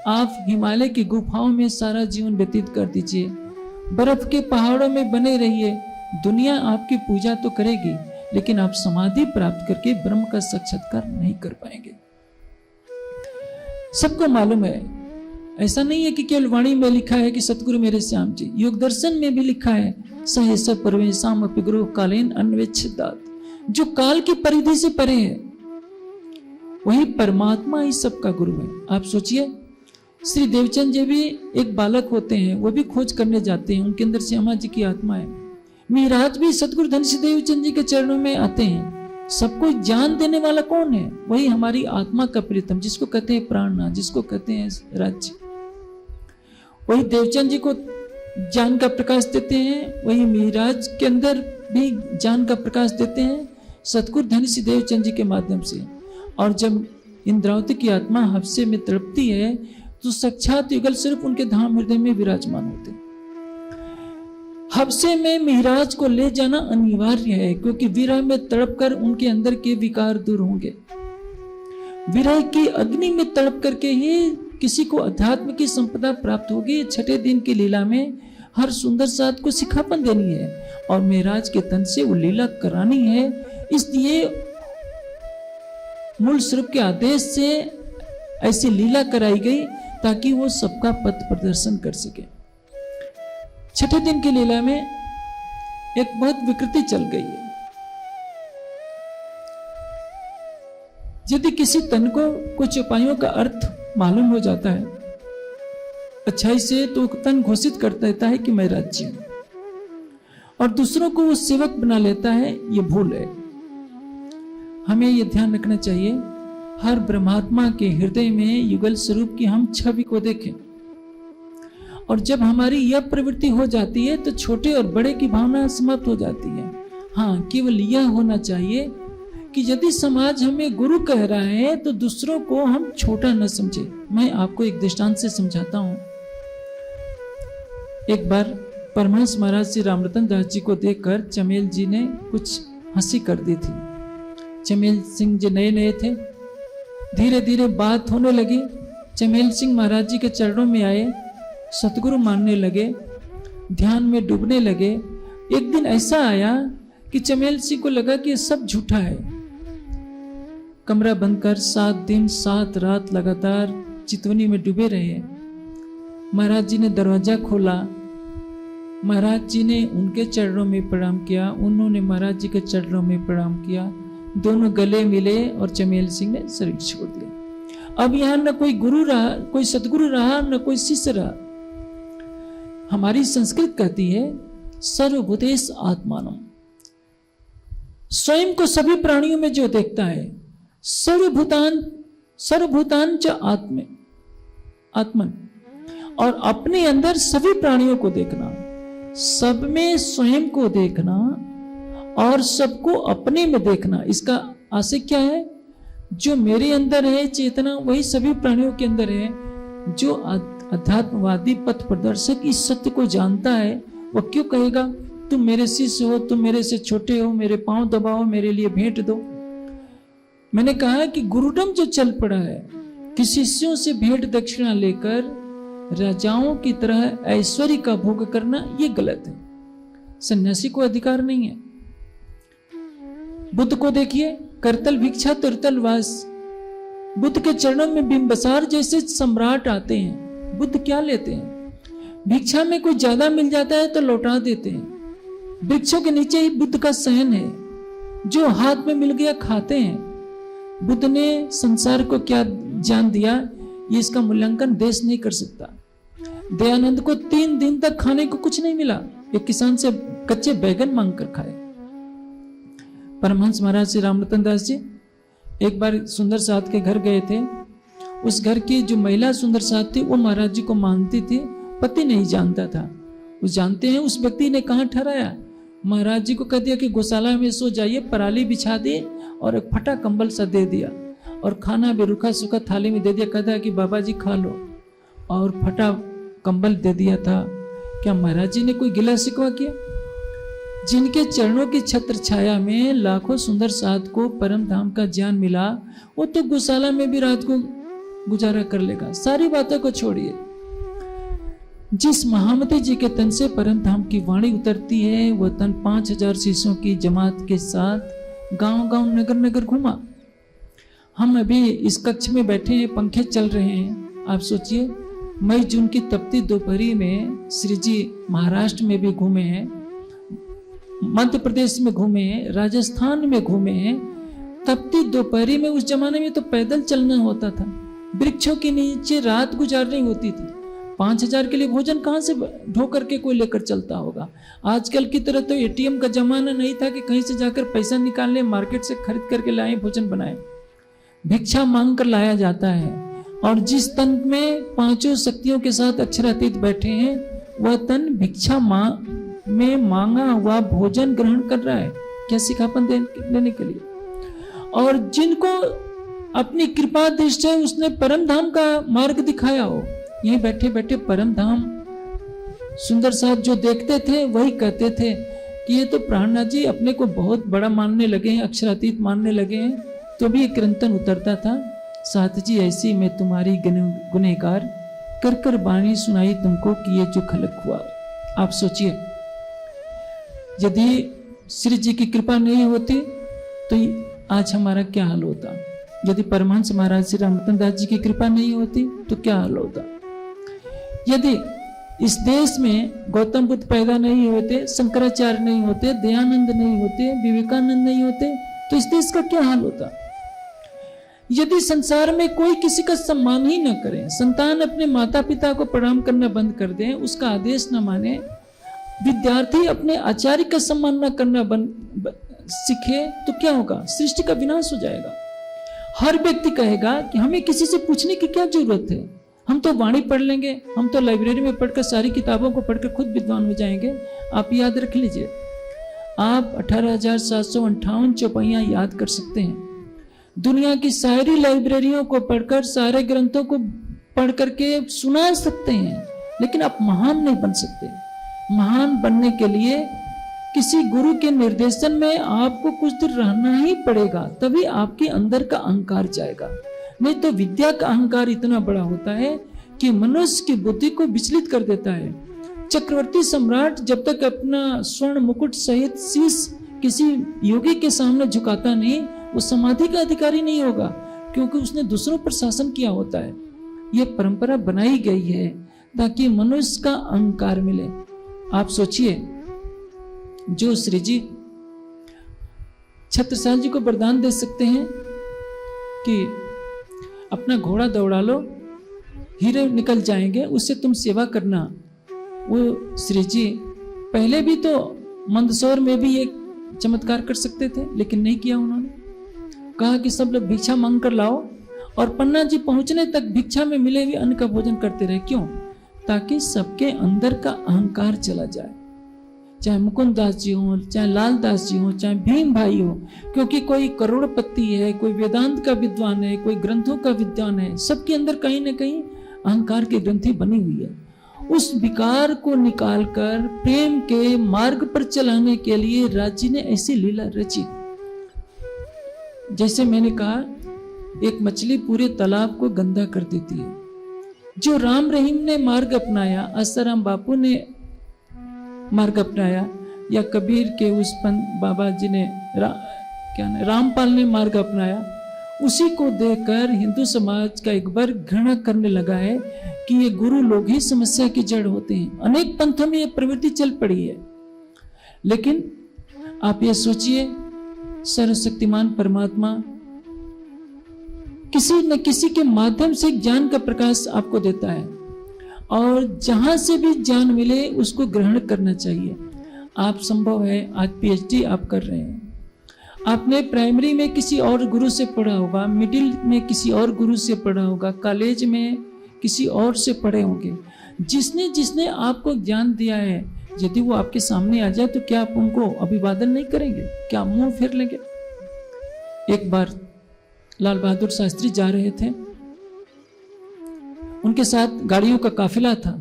आप हिमालय की गुफाओं में सारा जीवन व्यतीत कर दीजिए, बर्फ के पहाड़ों में बने रहिए, दुनिया आपकी पूजा तो करेगी लेकिन आप समाधि प्राप्त करके ब्रह्म का साक्षात्कार नहीं कर पाएंगे। सबको मालूम है, ऐसा नहीं है कि केवल वाणी में लिखा है कि सतगुरु मेरे श्याम जी, योग दर्शन में भी लिखा है सहे सब परवेशाम पिगुरु कालीन अन्वेच्छिदात। जो काल की परिधि से परे है वही परमात्मा ही सबका गुरु है। आप सोचिए, श्री देवचंद जी भी एक बालक होते हैं, वो भी खोज करने जाते हैं, उनके अंदर श्यामा जी की आत्मा है। महाराज भी सतगुरु धन सिंह देवचंद जी के चरणों में आते हैं। सबको ज्ञान देने वाला कौन है? वही हमारी आत्मा का प्रीतम, जिसको कहते हैं प्राणनाथ, जिसको कहते हैं राज्य। वही देवचंद जी को ज्ञान का प्रकाश देते हैं, वही महाराज के अंदर भी ज्ञान का प्रकाश देते हैं सतगुरु धन सिंह देवचंद जी के माध्यम से। और जब इंद्रावती की आत्मा हफ्से में तड़पती है तो साक्षात युगल स्वरूप उनके धाम हृदय में विराजमान होते हैं। हफ्से में महाराज को ले जाना अनिवार्य है, क्योंकि विरह में तड़प कर उनके अंदर के विकार दूर होंगे। विरह की अग्नि में तड़प करके ही किसी को अध्यात्म की संपदा प्राप्त होगी। छठे दिन की लीला में हर सुंदर साथ को सिखापन देनी है और महाराज के तन से वो लीला करानी है। इसलिए मूल स्वरूप के आदेश से ऐसी लीला कराई गई ताकि वो सबका पथ प्रदर्शन कर सके। छठे दिन की लीला में एक बहुत विकृति चल गई है। यदि किसी तन को कुछ उपायों का अर्थ मालूम हो जाता है अच्छाई से, तो तन घोषित कर देता है कि मैं राज्य हूं, और दूसरों को वो सेवक बना लेता है। ये भूल है। हमें ये ध्यान रखना चाहिए, हर ब्रह्मात्मा के हृदय में युगल स्वरूप की हम छवि को देखें, और जब हमारी यह प्रवृत्ति हो जाती है तो छोटे और बड़े की भावना समाप्त हो जाती है। हाँ, केवल यह होना चाहिए कि यदि समाज हमें गुरु कह रहा है तो दूसरों को हम छोटा न समझे। मैं आपको एक दृष्टांत से समझाता हूं। एक बार परमहंस महाराज श्री रामरतन दास जी को देखकर चमेल जी ने कुछ हंसी कर दी थी। चमेल सिंह जी नए नए थे। धीरे धीरे बात होने लगी। चमेल सिंह महाराज जी के चरणों में आए, सतगुरु मानने लगे, ध्यान में डूबने लगे। एक दिन ऐसा आया कि चमेल सिंह को लगा कि ये सब झूठा है। कमरा बंद कर 7 दिन 7 रात लगातार चितवनी में डूबे रहे। महाराज जी ने दरवाजा खोला, महाराज जी ने उनके चरणों में प्रणाम किया, उन्होंने महाराज जी के चरणों में प्रणाम किया। दोनों गले मिले और चमेल सिंह ने शरीर छोड़ दिया। अब यहां न कोई गुरु रहा, कोई सतगुरु रहा, न कोई शिष्य रहा। हमारी संस्कृत कहती है सर्वभूतेश आत्मानम, स्वयं को सभी प्राणियों में जो देखता है। सर्वभूतान च आत्मन, और अपने अंदर सभी प्राणियों को देखना, सब में स्वयं को देखना और सबको अपने में देखना। इसका आशय क्या है? जो मेरे अंदर है चेतना, वही सभी प्राणियों के अंदर है। जो अध्यात्मवादी पथ प्रदर्शक इस सत्य को जानता है, वह क्यों कहेगा तुम मेरे शिष्य हो, तुम मेरे से छोटे हो, मेरे पांव दबाओ, मेरे लिए भेंट दो। मैंने कहा कि गुरुडम जो चल पड़ा है कि शिष्यों से भेंट दक्षिणा लेकर राजाओं की तरह ऐश्वर्य का भोग करना, ये गलत है। सन्यासी को अधिकार नहीं है। बुद्ध को देखिए, करतल भिक्षा तुरतल वास। बुद्ध के चरणों में बिंबसार जैसे सम्राट आते हैं। बुद्ध क्या लेते हैं? भिक्षा में कोई ज्यादा मिल जाता है तो लौटा देते हैं। वृक्षों के नीचे ही बुद्ध का शयन है, जो हाथ में मिल गया खाते हैं। बुद्ध ने संसार को क्या ज्ञान दिया, ये इसका मूल्यांकन देश नहीं कर सकता। दयानंद को 3 दिन तक खाने को कुछ नहीं मिला, एक किसान से कच्चे बैगन मांग कर खाए। परमहंस महाराज श्री रामरतन दास जी एक बार सुंदर साथ के घर गए थे। उस घर की जो महिला सुंदर साथ थी वो महाराज जी को मानती थी, पति नहीं जानता था। वो जानते हैं उस व्यक्ति ने कहाँ ठहराया, महाराज जी को कह दिया कि गौशाला में सो जाइए, पराली बिछा दी और एक फटा कंबल सा दे दिया और खाना भी रूखा सूखा थाली में दे दिया। कहता है कि बाबा जी खा लो, और फटा कंबल दे दिया था। क्या महाराज जी ने कोई गिला शिकवा किया? जिनके चरणों की छत्र छाया में लाखों सुंदर साध को परम धाम का ज्ञान मिला, वो तो गौशाला में भी रात को गुजारा कर लेगा। सारी बातों को छोड़िए। जिस महामती जी के तन से परम धाम की वाणी उतरती है, वह तन 5000 शिष्यों की जमात के साथ गांव गांव नगर नगर घूमा। हम अभी इस कक्ष में बैठे हैं, पंखे चल रहे हैं। आप सोचिए, मई जून की तपती दोपहरी में श्री जी महाराष्ट्र में भी घूमे हैं, मध्य प्रदेश में घूमे हैं, राजस्थान में घूमे हैं। तपती दोपहरी में उस जमाने में तो पैदल चलना होता था। वृक्षों के नीचे रात गुजारनी होती थी। 5,000 के लिए भोजन कहाँ से ढो करके कोई लेकर चलता होगा। आजकल की तरह तो एटीएम का जमाना नहीं था कि कहीं से जाकर पैसा निकालने, मार्केट से खरीद करके लाए, भोजन बनाए। भिक्षा मांग कर लाया जाता है। और जिस तन में 5 शक्तियों के साथ अक्षरातीत बैठे हैं, वह तन भिक्षा में मांगा हुआ भोजन ग्रहण कर रहा है, क्या सिखापन देने के लिए। और जिनको अपनी कृपा दृष्टि से उसने परम धाम का मार्ग दिखाया हो, यहीं बैठे बैठे परम धाम सुंदर साहब जो देखते थे वही कहते थे कि ये तो प्राणनाथ जी अपने को बहुत बड़ा मानने लगे हैं, अक्षरातीत मानने लगे हैं। तो भी एक कीर्तन उतरता था, साथ जी ऐसी मैं तुम्हारी गुनहगार, कर कर बाणी सुनाई तुमको कि ये जो खलक हुआ। आप सोचिए, यदि श्री जी की कृपा नहीं होती तो आज हमारा क्या हाल होता। यदि परमहंस महाराज श्री रामरतन दास जी की कृपा नहीं होती तो क्या हाल होता। यदि इस देश में गौतम बुद्ध पैदा नहीं होते, शंकराचार्य नहीं होते, दयानंद नहीं होते, विवेकानंद नहीं होते, तो इस देश का क्या हाल होता। यदि संसार में कोई किसी का सम्मान ही न करे, संतान अपने माता पिता को प्रणाम करना बंद कर दे, उसका आदेश न माने, विद्यार्थी अपने आचार्य का सम्मान न करना सीखे, तो क्या होगा। सृष्टि का विनाश हो जाएगा। हर व्यक्ति कहेगा कि हमें किसी से पूछने की क्या जरूरत है, हम तो वाणी पढ़ लेंगे, हम तो लाइब्रेरी में पढ़कर सारी किताबों को पढ़कर खुद विद्वान हो जाएंगे। आप याद रख लीजिए, आप 18,758 चौपाइयां याद कर सकते हैं, दुनिया की सारी लाइब्रेरियों को पढ़कर, सारे ग्रंथों को पढ़ करके सुना सकते हैं, लेकिन आप महान नहीं बन सकते। महान बनने के लिए किसी गुरु के निर्देशन में आपको कुछ देर रहना ही पड़ेगा, तभी आपके अंदर का अहंकार जाएगा। नहीं तो विद्या का अहंकार इतना बड़ा होता है कि मनुष्य की बुद्धि को विचलित कर देता है। चक्रवर्ती सम्राट जब तक अपना स्वर्ण मुकुट सहित शीश किसी योगी के सामने झुकाता नहीं, वो समाधि का अधिकारी नहीं होगा, क्योंकि उसने दूसरों पर शासन किया होता है। यह परंपरा बनाई गई है ताकि मनुष्य का अहंकार मिले। आप सोचिए, जो श्री जी छत्रसाल जी को वरदान दे सकते हैं कि अपना घोड़ा दौड़ा लो, हीरे निकल जाएंगे, उससे तुम सेवा करना। वो श्री जी पहले भी तो मंदसौर में भी एक चमत्कार कर सकते थे, लेकिन नहीं किया। उन्होंने कहा कि सब लोग भिक्षा मांग कर लाओ, और पन्ना जी पहुंचने तक भिक्षा में मिले हुए अन्न का भोजन करते रहे। क्यों? ताकि सबके अंदर का अहंकार चला जाए, चाहे मुकुंद दास जी हो, चाहे लाल दास जी हो, चाहे भीम भाई हो। क्योंकि कोई करोड़पति है, कोई वेदांत का विद्वान है, कोई ग्रंथों का विद्वान है, सबके अंदर कहीं ना कहीं अहंकार की ग्रंथि बनी हुई है। उस विकार को निकालकर प्रेम के मार्ग पर चलाने के लिए राजी ने ऐसी लीला रची। जैसे मैंने कहा, एक मछली पूरे तालाब को गंदा कर देती है। जो राम रहीम ने मार्ग अपनाया, आसाराम बापू ने मार्ग अपनाया, या कबीर के उस बाबा जी ने रामपाल ने मार्ग अपनाया, उसी को देखकर हिंदू समाज का एक बार घृणा करने लगा है कि ये गुरु लोग ही समस्या की जड़ होते हैं। अनेक पंथों में ये प्रवृत्ति चल पड़ी है। लेकिन आप ये सोचिए, सर्वशक्तिमान परमात्मा किसी न किसी के माध्यम से ज्ञान का प्रकाश आपको देता है, और जहां से भी ज्ञान मिले उसको ग्रहण करना चाहिए। आप संभव है आज पीएचडी आप कर रहे हैं, आपने प्राइमरी में किसी और गुरु से पढ़ा होगा, मिडिल में किसी और गुरु से पढ़ा होगा, कॉलेज में किसी और से पढ़े होंगे। जिसने जिसने आपको ज्ञान दिया है, यदि वो आपके सामने आ जाए तो क्या आप उनको अभिवादन नहीं करेंगे? क्या मुंह फेर लेंगे? एक बार लाल बहादुर शास्त्री जा रहे थे, उनके साथ गाड़ियों का काफिला था।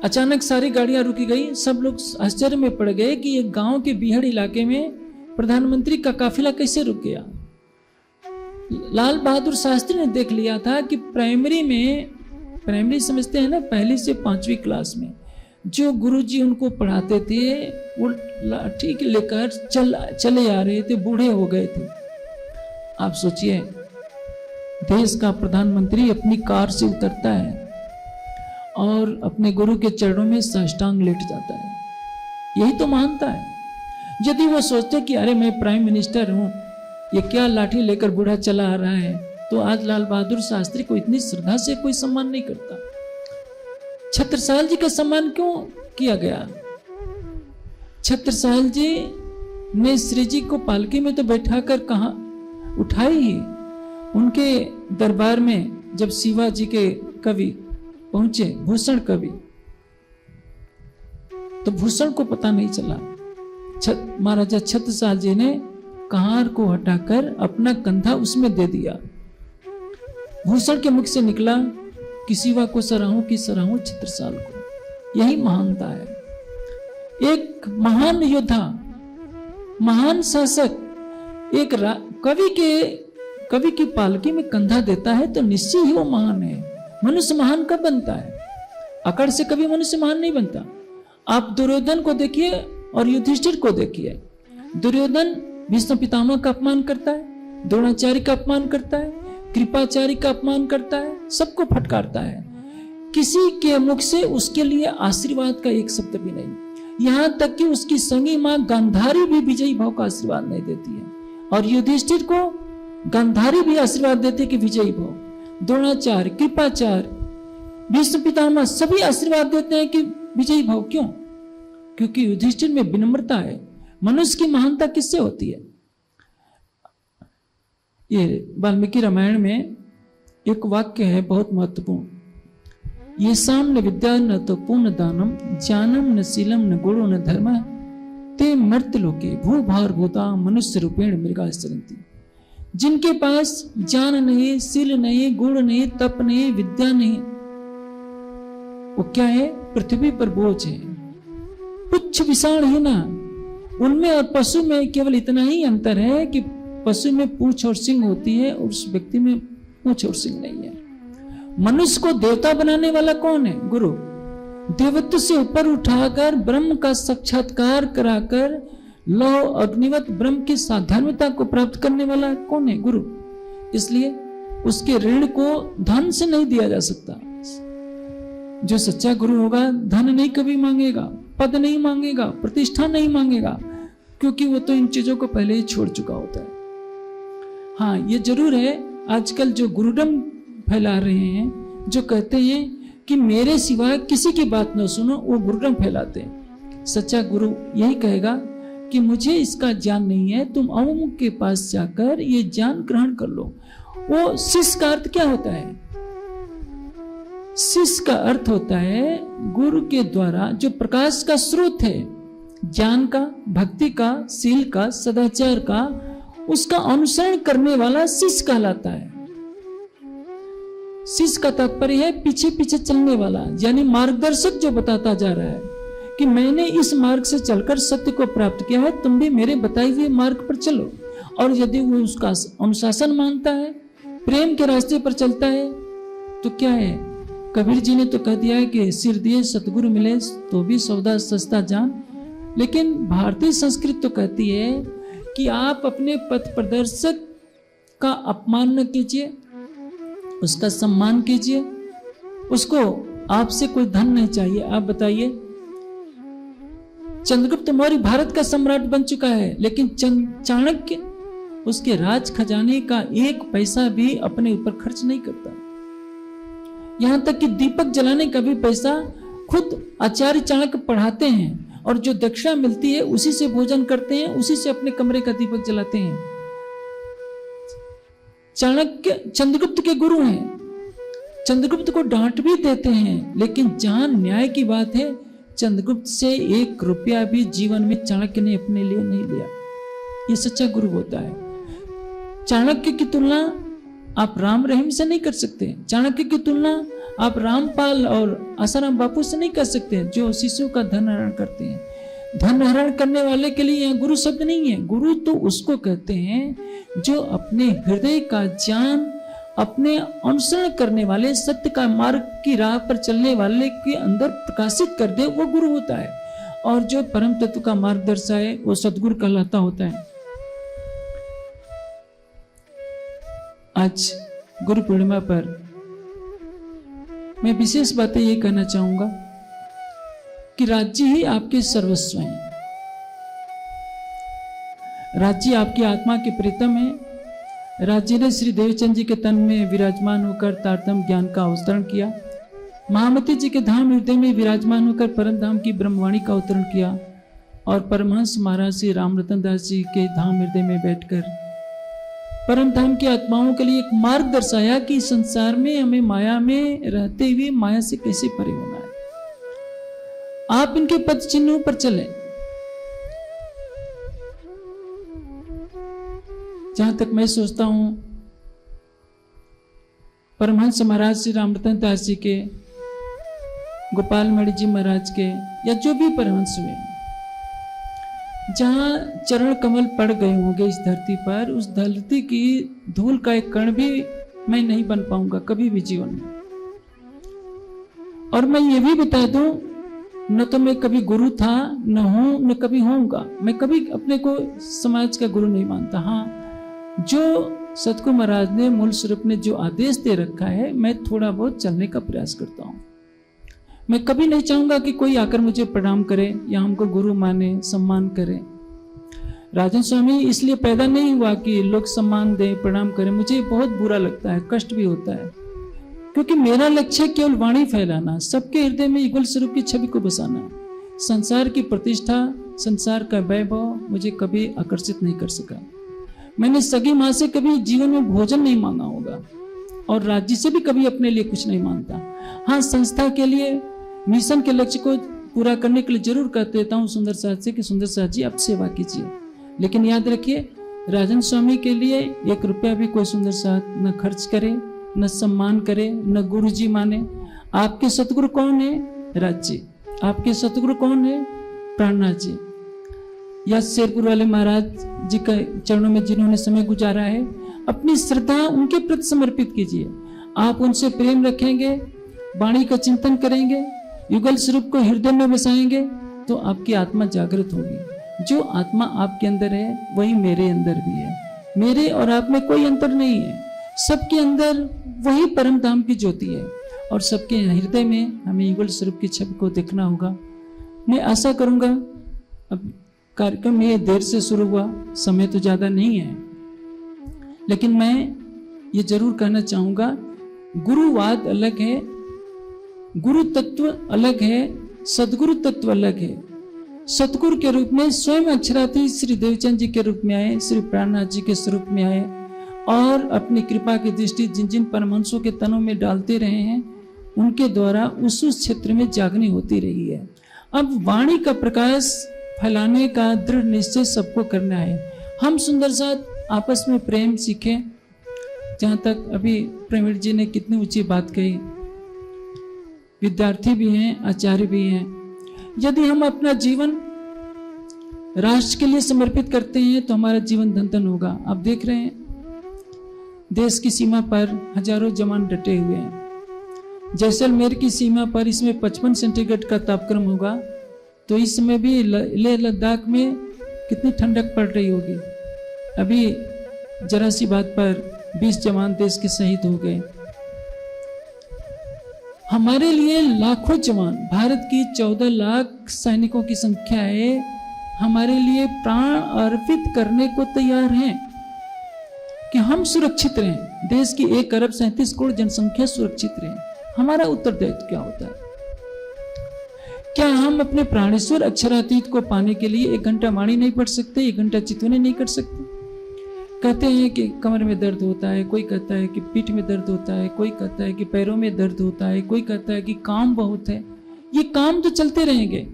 अचानक सारी गाड़ियां रुकी गई। सब लोग आश्चर्य में पड़ गए कि ये गांव के बीहड़ इलाके में प्रधानमंत्री का काफिला कैसे रुक गया। लाल बहादुर शास्त्री ने देख लिया था कि प्राइमरी समझते हैं ना, 1 से 5वीं क्लास में जो गुरुजी उनको पढ़ाते थे वो लाठी लेकर चले आ रहे थे, बूढ़े हो गए थे। आप सोचिए, देश का प्रधानमंत्री अपनी कार से उतरता है और अपने गुरु के चरणों में साष्टांग लेट जाता है। यही तो महानता है। यदि वो सोचते कि अरे मैं प्राइम मिनिस्टर हूं, ये क्या लाठी लेकर बूढ़ा चला आ रहा है, तो आज लाल बहादुर शास्त्री को इतनी श्रद्धा से कोई सम्मान नहीं करता। छत्रसाल जी का सम्मान क्यों किया गया? छत्रसाल जी ने श्री जी को पालकी में तो बैठाकर कहा उठाई ही। उनके दरबार में जब शिवाजी के कवि पहुंचे, भूषण कवि, तो भूषण को पता नहीं चला। महाराजा छत्रसाल जी ने कहार को हटाकर अपना कंधा उसमें दे दिया। भूषण के मुख से निकला कि शिवा को सराहूं कि सराहूं छत्रसाल को। यही महानता है। एक महान योद्धा, महान शासक एक कवि की पालकी में कंधा देता है तो निश्चय ही वो महान है। मनुष्य महान कब बनता है? अकड़ से कभी मनुष्य महान नहीं बनता। आप दुर्योधन को देखिए और युधिष्ठिर को देखिए। दुर्योधन भीष्म पितामह का अपमान करता है, द्रोणाचार्य का अपमान करता है, कृपाचार्य का अपमान करता है, सबको फटकारता है। किसी के मुख से उसके लिए आशीर्वाद का एक शब्द भी नहीं। यहां तक कि उसकी संगी मां गांधारी भी विजयी भाव का आशीर्वाद नहीं देती है, और युधिष्ठिर को गांधारी भी आशीर्वाद देते कि विजयी भाव। द्रोणाचार्य, कृपाचार्य, भीष्म पितामह सभी आशीर्वाद देते हैं कि विजयी भाव। क्यों? क्योंकि युधिष्ठिर में विनम्रता है। मनुष्य की महानता किससे होती है? ये वाल्मीकि रामायण में एक वाक्य है बहुत महत्वपूर्ण। ये साम न विद्या न तो पूर्ण दानम, ज्ञानम न शीलम न गुणो न धर्म, ते मर्त लोके भूभार भूता मनुष्य रूपेण मृगा चरन्ति। जिनके पास ज्ञान नहीं, शील नहीं, गुण नहीं, तप नहीं, विद्या नहीं, वो क्या है? पृथ्वी पर बोझ है, पुच्छ विषाण है ना। उनमें और पशु में केवल इतना ही अंतर है कि पशु में पूंछ और सिंह होती है और उस व्यक्ति में पूंछ और सिंह नहीं है। मनुष्य को देवता बनाने वाला कौन है? गुरु। देवत्व से ऊपर उठाकर ब्रह्म का साक्षात्कार कराकर लौ अग्निवत ब्रह्म की साधारणता को प्राप्त करने वाला कौन है? गुरु। इसलिए उसके ऋण को धन से नहीं दिया जा सकता। जो सच्चा गुरु होगा धन नहीं कभी मांगेगा, पद नहीं मांगेगा, प्रतिष्ठा नहीं मांगेगा, क्योंकि वो तो इन चीजों को पहले ही छोड़ चुका होता है। हाँ, ये जरूर है, आजकल जो गुरुडम फैला रहे हैं, जो कहते हैं कि मेरे सिवा किसी की बात न सुनो, वो गुरुडम फैलाते हैं। सच्चा गुरु यही कहेगा कि मुझे इसका ज्ञान नहीं है, तुम अमुक के पास जाकर ये ज्ञान ग्रहण कर लो। वो शिष्य का अर्थ क्या होता है? शिष्य का अर्थ होता है गुरु के द्वारा जो प्रकाश का स्रोत है, ज्ञान का, भक्ति का, शील का, सदाचार का, उसका अनुसरण करने वाला शिष्य कहलाता है। शिष्य का तात्पर्य है पीछे पीछे चलने वाला, यानी मार्गदर्शक जो बताता जा रहा है कि मैंने इस मार्ग से चलकर सत्य को प्राप्त किया है, तुम भी मेरे बताए हुए मार्ग पर चलो। और यदि वो उसका अनुशासन मानता है, प्रेम के रास्ते पर चलता है, तो क्या है? कबीर जी ने तो कह दिया है कि सिर दिए सतगुरु मिले तो भी सौदा सस्ता जान। लेकिन भारतीय संस्कृति तो कहती है कि आप अपने पथ प्रदर्शक का अपमान न कीजिए, उसका सम्मान कीजिए। उसको आपसे कोई धन नहीं चाहिए। आप बताइए, चंद्रगुप्त मौर्य भारत का सम्राट बन चुका है, लेकिन चाणक्य उसके राज खजाने का एक पैसा भी अपने ऊपर खर्च नहीं करता। यहां तक कि दीपक जलाने का भी पैसा खुद आचार्य चाणक्य पढ़ाते हैं, और जो दक्षिणा मिलती है उसी से भोजन करते हैं, उसी से अपने कमरे का दीपक जलाते हैं। चाणक्य चंद्रगुप्त के गुरु हैं, चंद्रगुप्त को डांट भी देते हैं, लेकिन जहां न्याय की बात है, चंद्रगुप्त से 1 रुपया भी जीवन में चाणक्य ने अपने लिए नहीं लिया। ये सच्चा गुरु होता है। चाणक्य की तुलना आप राम रहीम से नहीं कर सकते। चाणक्य की तुलना आप रामपाल और आसाराम बापू से नहीं कर सकते, जो शिशु का धन हरण करते हैं। धन हरण करने वाले के लिए यहाँ गुरु शब्द नहीं है। गुरु तो उसको कहते हैं जो अपने हृदय का ज्ञान अपने अनुसरण करने वाले, सत्य का मार्ग की राह पर चलने वाले के अंदर प्रकाशित कर दे, वो गुरु होता है। और जो परम तत्व का मार्ग दर्शाए वो सदगुरु कहलाता होता है। आज गुरु पूर्णिमा पर मैं विशेष बातें ये कहना चाहूंगा कि राज्य ही आपके सर्वस्व हैं। राज्य आपकी आत्मा के प्रीतम है, राज्य ने श्री देवचंद जी के तन में विराजमान होकर तारतम्य ज्ञान का अवतरण किया। महामती जी के धाम हृदय में विराजमान होकर परम धाम की ब्रह्मवाणी का अवतरण किया। और परमहंस महाराज श्री रामरतन दास जी के धाम हृदय में बैठकर परम धाम की आत्माओं के लिए एक मार्ग दर्शाया कि संसार में हमें माया में रहते हुए माया से कैसे परे होना है। आप इनके पद चिन्हों पर चलें। जहां तक मैं सोचता हूं, परमहंस महाराज श्री रामरतन दास जी के, गोपाल मणि जी महाराज के, या जो भी परमहंस हुए, जहां चरण कमल पड़ गए होंगे इस धरती पर, उस धरती की धूल का एक कण भी मैं नहीं बन पाऊंगा कभी भी जीवन में। और मैं ये भी बता दूं, न तो मैं कभी गुरु था, न हूं, न कभी होऊंगा। मैं कभी अपने को समाज का गुरु नहीं मानता। हाँ, जो सतगुरु महाराज ने मूल स्वरूप ने जो आदेश दे रखा है, मैं थोड़ा बहुत चलने का प्रयास करता हूं। मैं कभी नहीं चाहूंगा कि कोई आकर मुझे प्रणाम करे या हमको गुरु माने, सम्मान करे। राजन स्वामी इसलिए पैदा नहीं हुआ कि लोग सम्मान दें, प्रणाम करें। मुझे बहुत बुरा लगता है, कष्ट भी होता है, क्योंकि मेरा लक्ष्य केवल वाणी फैलाना, सबके हृदय में युगल स्वरूप की छवि को बसाना। संसार की प्रतिष्ठा, संसार का वैभव मुझे कभी आकर्षित नहीं कर सका। मैंने सगी माँ से कभी जीवन में भोजन नहीं मांगा होगा, और राज्य से भी कभी अपने लिए कुछ नहीं मांगता। हाँ, संस्था के लिए, मिशन के लक्ष्य को पूरा करने के लिए जरूर कह देता हूँ सुंदर साथ से कि सुंदर साथ जी आप सेवा कीजिए। लेकिन याद रखिए, राजन स्वामी के लिए 1 रुपया भी कोई सुंदर साथ न खर्च करे, न सम्मान करे, न गुरु जी माने। आपके सतगुरु कौन है? राज्य। आपके सतगुरु कौन है? प्राणनाथ जी या शेरपुर वाले महाराज जी के चरणों में जिन्होंने समय गुजारा है। अपनी श्रद्धा उनके प्रति समर्पित कीजिए। आप उनसे प्रेम रखेंगे, वाणी का चिंतन करेंगे, युगल स्वरूप को हृदय में बसाएंगे, तो आपकी आत्मा जागृत होगी। जो आत्मा आपके अंदर है वही मेरे अंदर भी है। मेरे और आप में कोई अंतर नहीं है। सबके अंदर वही परम धाम की ज्योति है, और सबके हृदय में हमें युगल स्वरूप की छवि को देखना होगा। मैं आशा करूंगा, अब कार्यक्रम ये देर से शुरू हुआ, समय तो ज्यादा नहीं है, लेकिन मैं ये जरूर कहना चाहूंगा, गुरुवाद अलग है, गुरु तत्व अलग है, सदगुरु तत्व अलग है। सतगुरु के रूप में स्वयं अक्षरातीत श्री देवचंद जी के रूप में आए, श्री प्राणनाथ जी के स्वरूप में आए, और अपनी कृपा की दृष्टि जिन जिन परमहंसों के तनों में डालते रहे हैं, उनके द्वारा उस क्षेत्र में जागनी होती रही है। अब वाणी का प्रकाश फैलाने का दृढ़ निश्चय सबको करना है। हम सुंदर साथ आपस में प्रेम सीखें। जहाँ तक अभी प्रवीण जी ने कितनी ऊंची बात कही, विद्यार्थी भी हैं, आचार्य भी हैं। यदि हम अपना जीवन राष्ट्र के लिए समर्पित करते हैं तो हमारा जीवन धन धन होगा। आप देख रहे हैं, देश की सीमा पर हजारों जवान डटे हुए हैं। जैसलमेर की सीमा पर इसमें 55 सेंटीग्रेड का तापक्रम होगा, तो इस समय भी लेह लद्दाख में कितनी ठंडक पड़ रही होगी। अभी जरा सी बात पर 20 जवान देश के शहीद हो गए। हमारे लिए लाखों जवान, भारत की 14 लाख सैनिकों की संख्या है, हमारे लिए प्राण अर्पित करने को तैयार हैं कि हम सुरक्षित रहें, देश की 1 अरब 37 करोड़ जनसंख्या सुरक्षित रहे। हमारा उत्तरदायित्व क्या होता है? क्या हम अपने प्राणेश्वर अक्षरातीत को पाने के लिए 1 घंटा वाणी नहीं पढ़ सकते, 1 घंटा चितवनी नहीं कर सकते? कहते हैं कि कमर में दर्द होता है, कोई कहता है कि पीठ में दर्द होता है, कोई कहता है कि पैरों में दर्द होता है, कोई कहता है कि काम बहुत है। ये काम तो चलते रहेंगे।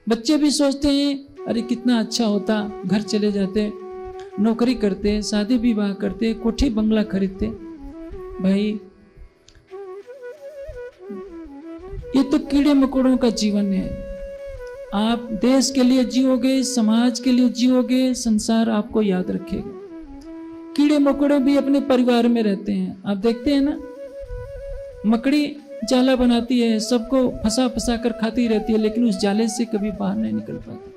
बच्चे भी सोचते हैं अरे कितना अच्छा होता, घर चले जाते, नौकरी करते, शादी विवाह करते, कोठी बंगला खरीदते। भाई ये तो कीड़े मकोड़ों का जीवन है। आप देश के लिए जियोगे, समाज के लिए जियोगे, संसार आपको याद रखेगा। कीड़े मकोड़े भी अपने परिवार में रहते हैं। आप देखते हैं ना, मकड़ी जाला बनाती है, सबको फंसा फंसा कर खाती रहती है, लेकिन उस जाले से कभी बाहर नहीं निकल पाती।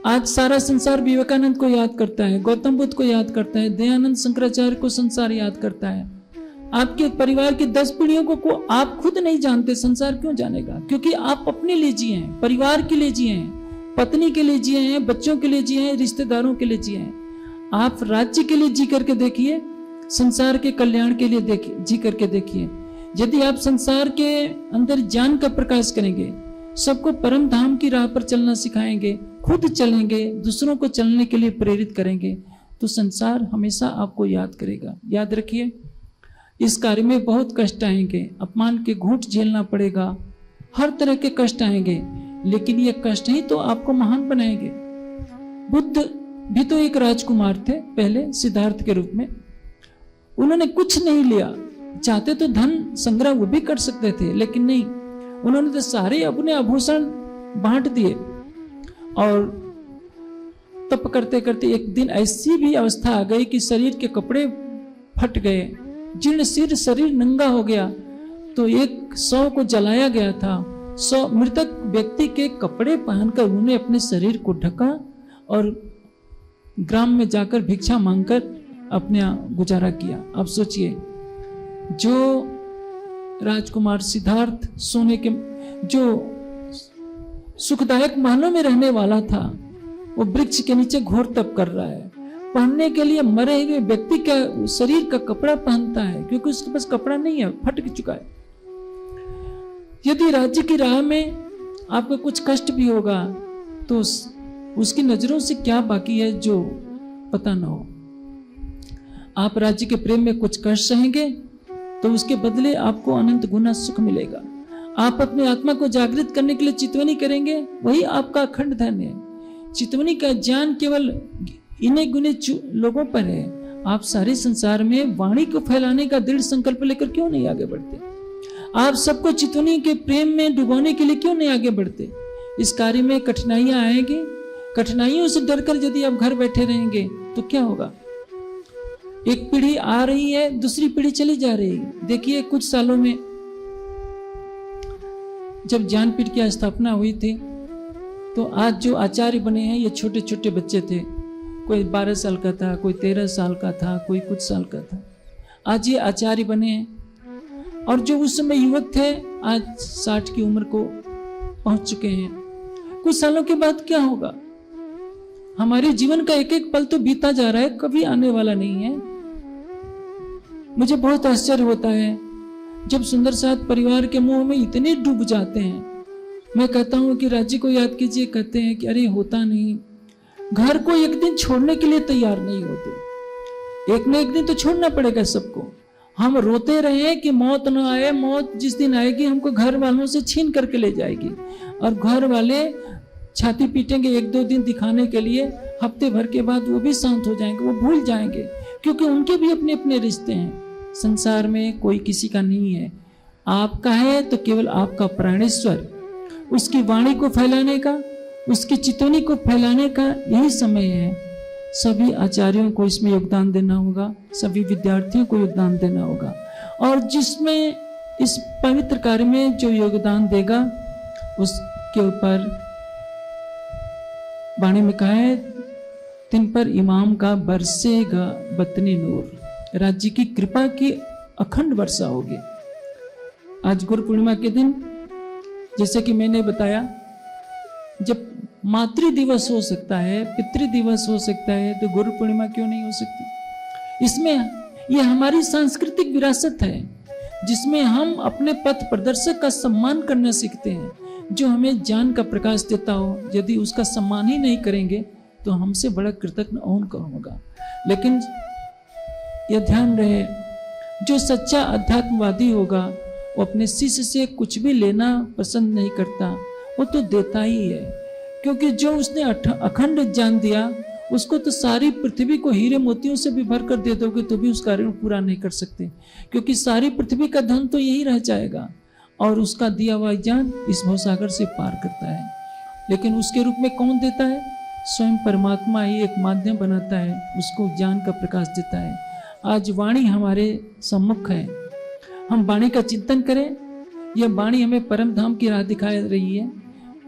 आज सारा संसार विवेकानंद को याद करता है, गौतम बुद्ध को याद करता है, दयानंद शंकराचार्य को संसार याद करता है। आपके परिवार की 10 पीढ़ियों को आप खुद नहीं जानते, संसार क्यों जानेगा? क्योंकि आप अपने लिए जिए हैं, परिवार के लिए जिए हैं, पत्नी के लिए जिए हैं, बच्चों के लिए जिए हैं, रिश्तेदारों के लिए जिए हैं। आप राज्य के लिए जी करके देखिए, संसार के कल्याण के लिए देखिए, जी करके देखिए। यदि आप संसार के अंदर ज्ञान का प्रकाश करेंगे, सबको परम धाम की राह पर चलना सिखाएंगे, खुद चलेंगे, दूसरों को चलने के लिए प्रेरित करेंगे, तो संसार हमेशा आपको याद करेगा। याद रखिए, इस कार्य में बहुत कष्ट आएंगे, अपमान के घूंट झेलना पड़ेगा, हर तरह के कष्ट आएंगे, लेकिन ये कष्ट ही तो आपको महान बनाएंगे। बुद्ध भी तो एक राजकुमार थे पहले, सिद्धार्थ के रूप में। उन्होंने कुछ नहीं लिया, चाहते तो धन संग्रह वो भी कर सकते थे, लेकिन नहीं, उन्होंने तो सारे अपने आभूषण बांट दिए। और तप करते करते एक दिन ऐसी भी अवस्था आ गई कि शरीर के कपड़े फट गए, जीर्ण शीर्ण शरीर नंगा हो गया। तो 100 को जलाया गया था। 100 मृतक व्यक्ति के कपड़े पहनकर उन्होंने अपने शरीर को ढका और ग्राम में जाकर भिक्षा मांगकर अपने गुजारा किया। अब सोचिए, जो राजकुमार सिद्धार्थ सोने के जो सुखदायक महलों में रहने वाला था, वो वृक्ष के नीचे घोर तप कर रहा है, पहनने के लिए मरे हुए व्यक्ति का शरीर का कपड़ा पहनता है, क्योंकि उसके पास कपड़ा नहीं है, फट चुका है। यदि राज्य की राह में आपको कुछ कष्ट भी होगा तो उसकी नजरों से क्या बाकी है जो पता ना हो। आप राज्य के प्रेम में कुछ कष्ट सहेंगे तो उसके बदले आपको अनंत गुना सुख मिलेगा। आप अपनी आत्मा को जागृत करने के लिए चितवनी करेंगे, वही आपका अखंड धन है। चितवनी का ज्ञान केवल इन्हें गुने लोगों पर है। आप सारे संसार में वाणी को फैलाने का दृढ़ संकल्प लेकर क्यों नहीं आगे बढ़ते? आप सबको चितवनी के प्रेम में डुबोने के लिए क्यों नहीं आगे बढ़ते? इस कार्य में कठिनाइयां आएंगी, कठिनाइयों से डरकर यदि आप घर बैठे रहेंगे तो क्या होगा? एक पीढ़ी आ रही है, दूसरी पीढ़ी चली जा रही है। देखिए, कुछ सालों में जब ज्ञानपीठ की स्थापना हुई थी तो आज जो आचार्य बने हैं ये छोटे छोटे बच्चे थे। कोई 12 साल का था, कोई 13 साल का था, कोई कुछ साल का था। आज ये आचार्य बने हैं। और जो उस समय युवक थे आज 60 की उम्र को पहुंच चुके हैं। कुछ सालों के बाद क्या होगा? हमारे जीवन का एक एक पल तो बीता जा रहा है, कभी आने वाला नहीं है। मुझे बहुत आश्चर्य होता है जब सुंदर साथ परिवार के मुंह में इतने डूब जाते हैं। मैं कहता हूं कि राज्य को याद कीजिए, कहते हैं कि अरे होता नहीं। घर को एक दिन छोड़ने के लिए तैयार नहीं होते। एक न एक दिन तो छोड़ना पड़ेगा सबको। हम रोते रहे कि मौत न आए, मौत जिस दिन आएगी हमको घर वालों से छीन करके ले जाएगी। और घर वाले छाती पीटेंगे 1-2 दिन दिखाने के लिए, हफ्ते भर के बाद वो भी शांत हो जाएंगे, वो भूल जाएंगे, क्योंकि उनके भी अपने अपने रिश्ते हैं। संसार में कोई किसी का नहीं है। आपका है तो केवल आपका प्राणेश्वर। उसकी वाणी को फैलाने का, उसकी चितवनी को फैलाने का यही समय है। सभी आचार्यों को इसमें योगदान देना होगा, सभी विद्यार्थियों को योगदान देना होगा। और जिसमें इस पवित्र कार्य में जो योगदान देगा उसके ऊपर वाणी में कहा है, तिन पर इमाम का बरसेगा बतनी नूर। राज्य की कृपा की अखंड वर्षा होगी। आज गुरु पूर्णिमा के दिन, जैसे कि मैंने बताया, जब मातृ दिवस हो सकता है, पितृ दिवस हो सकता है, तो गुरु पूर्णिमा क्यों नहीं हो सकती? इसमें यह हमारी सांस्कृतिक विरासत है, जिसमें हम अपने पथ प्रदर्शक का सम्मान करना सीखते हैं, जो हमें ज्ञान का प्रकाश देता हो। यदि उसका सम्मान ही नहीं करेंगे तो हमसे बड़ा कृतज्ञ और कौन होगा? लेकिन यह ध्यान रहे, जो सच्चा अध्यात्मवादी होगा वो अपने शिष्य से कुछ भी लेना पसंद नहीं करता, वो तो देता ही है। क्योंकि जो उसने अखंड ज्ञान दिया, उसको तो सारी पृथ्वी को हीरे मोतियों से भी भर कर दे दोगे तो भी उस कार्य को पूरा नहीं कर सकते, क्योंकि सारी पृथ्वी का धन तो यही रह जाएगा और उसका दिया हुआ ज्ञान इस भवसागर से पार करता है। लेकिन उसके रूप में कौन देता है? स्वयं परमात्मा ही एक माध्यम बनाता है, उसको ज्ञान का प्रकाश देता है। आज वाणी हमारे सम्मुख है, हम वाणी का चिंतन करें। यह वाणी हमें परम धाम की राह दिखा रही है।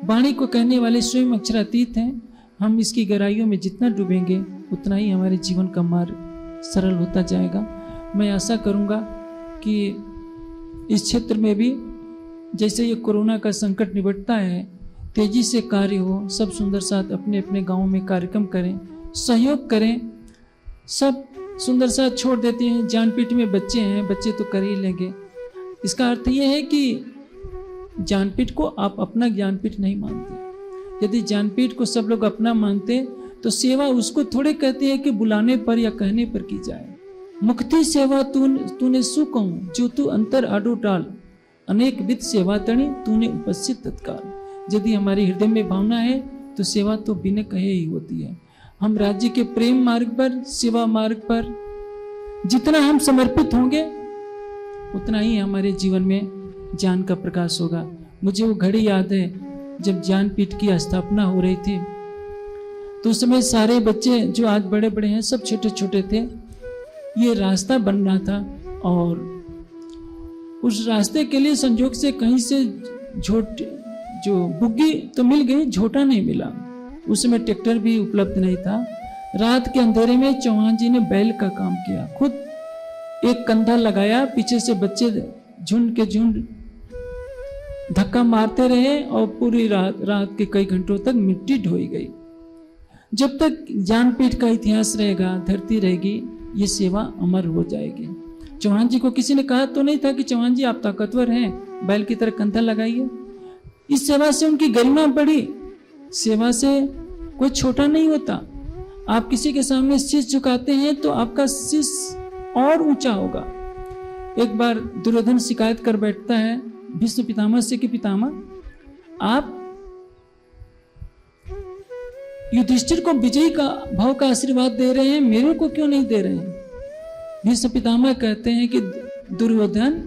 वाणी को कहने वाले स्वयं अक्षरातीत हैं। हम इसकी गहराइयों में जितना डूबेंगे उतना ही हमारे जीवन का मार्ग सरल होता जाएगा। मैं आशा करूंगा कि इस क्षेत्र में भी जैसे ये कोरोना का संकट निपटता है, तेजी से कार्य हो। सब सुंदर साथ अपने अपने गाँव में कार्यक्रम करें, सहयोग करें। सब सुंदर सा छोड़ देते हैं। ज्ञानपीठ में बच्चे हैं, बच्चे तो कर ही लेंगे। इसका अर्थ यह है कि ज्ञानपीठ को आप अपना ज्ञानपीठ नहीं मानते। यदि ज्ञानपीठ को सब लोग अपना मानते तो सेवा उसको थोड़े कहते हैं कि बुलाने पर या कहने पर की जाए। मुक्ति सेवा तूने सु कहूं, जो तू अंतर आडो टाल, अनेक विध सेवा तणी तूने उपस्थित तत्काल। यदि हमारे हृदय में भावना है तो सेवा तो बिना कहे ही होती है। हम राज्य के प्रेम मार्ग पर, सेवा मार्ग पर जितना हम समर्पित होंगे उतना ही हमारे जीवन में ज्ञान का प्रकाश होगा। मुझे वो घड़ी याद है जब ज्ञानपीठ की स्थापना हो रही थी, तो उस समय सारे बच्चे जो आज बड़े बड़े हैं सब छोटे छोटे थे। ये रास्ता बन रहा था और उस रास्ते के लिए संजोग से कहीं से जो बुग्गी तो मिल गई, झोटा नहीं मिला। उस समय ट्रैक्टर भी उपलब्ध नहीं था। रात के अंधेरे में चौहान जी ने बैल का काम किया, खुद एक कंधा लगाया, पीछे से बच्चे झुंड के झुंड धक्का मारते रहे और पूरी रात के कई घंटों तक मिट्टी ढोई गई। जब तक ज्ञानपीठ का इतिहास रहेगा, धरती रहेगी, ये सेवा अमर हो जाएगी। चौहान जी को किसी ने कहा तो नहीं था कि चौहान जी आप ताकतवर हैं, बैल की तरह कंधा लगाइए। इस सेवा से उनकी गरिमा बढ़ी। सेवा से कोई छोटा नहीं होता। आप किसी के सामने शीश झुकाते हैं तो आपका शीश और ऊंचा होगा। एक बार दुर्योधन शिकायत कर बैठता है भीष्म पितामह से कि पितामह आप युधिष्ठिर को विजयी का भाव का आशीर्वाद दे रहे हैं, मेरे को क्यों नहीं दे रहे हैं? भीष्म पितामह कहते हैं कि दुर्योधन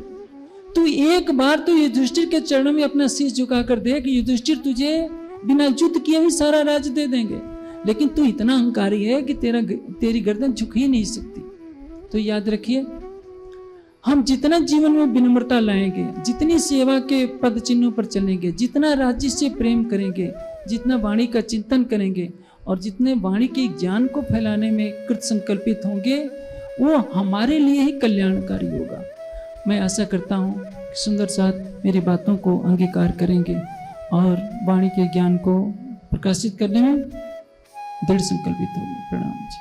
तू एक बार तो युधिष्ठिर के चरणों में अपना शीश झुकाकर देख, युधिष्ठिर तुझे बिना युद्ध किए ही सारा राज्य दे देंगे, लेकिन तू इतना अहंकारी है कि तेरी गर्दन झुक ही नहीं सकती। तो याद रखिए, हम जितना जीवन में विनम्रता लाएंगे, जितनी सेवा के पद चिन्हों पर चलेंगे, जितना राज्य से प्रेम करेंगे, जितना वाणी का चिंतन करेंगे और जितने वाणी के ज्ञान को फैलाने में कृत संकल्पित होंगे, वो हमारे लिए ही कल्याणकारी होगा। मैं आशा करता हूँ कि सुंदर साथ मेरी बातों को अंगीकार करेंगे और वाणी के ज्ञान को प्रकाशित करने में दृढ़ संकल्पित होंगे। प्रणाम जी।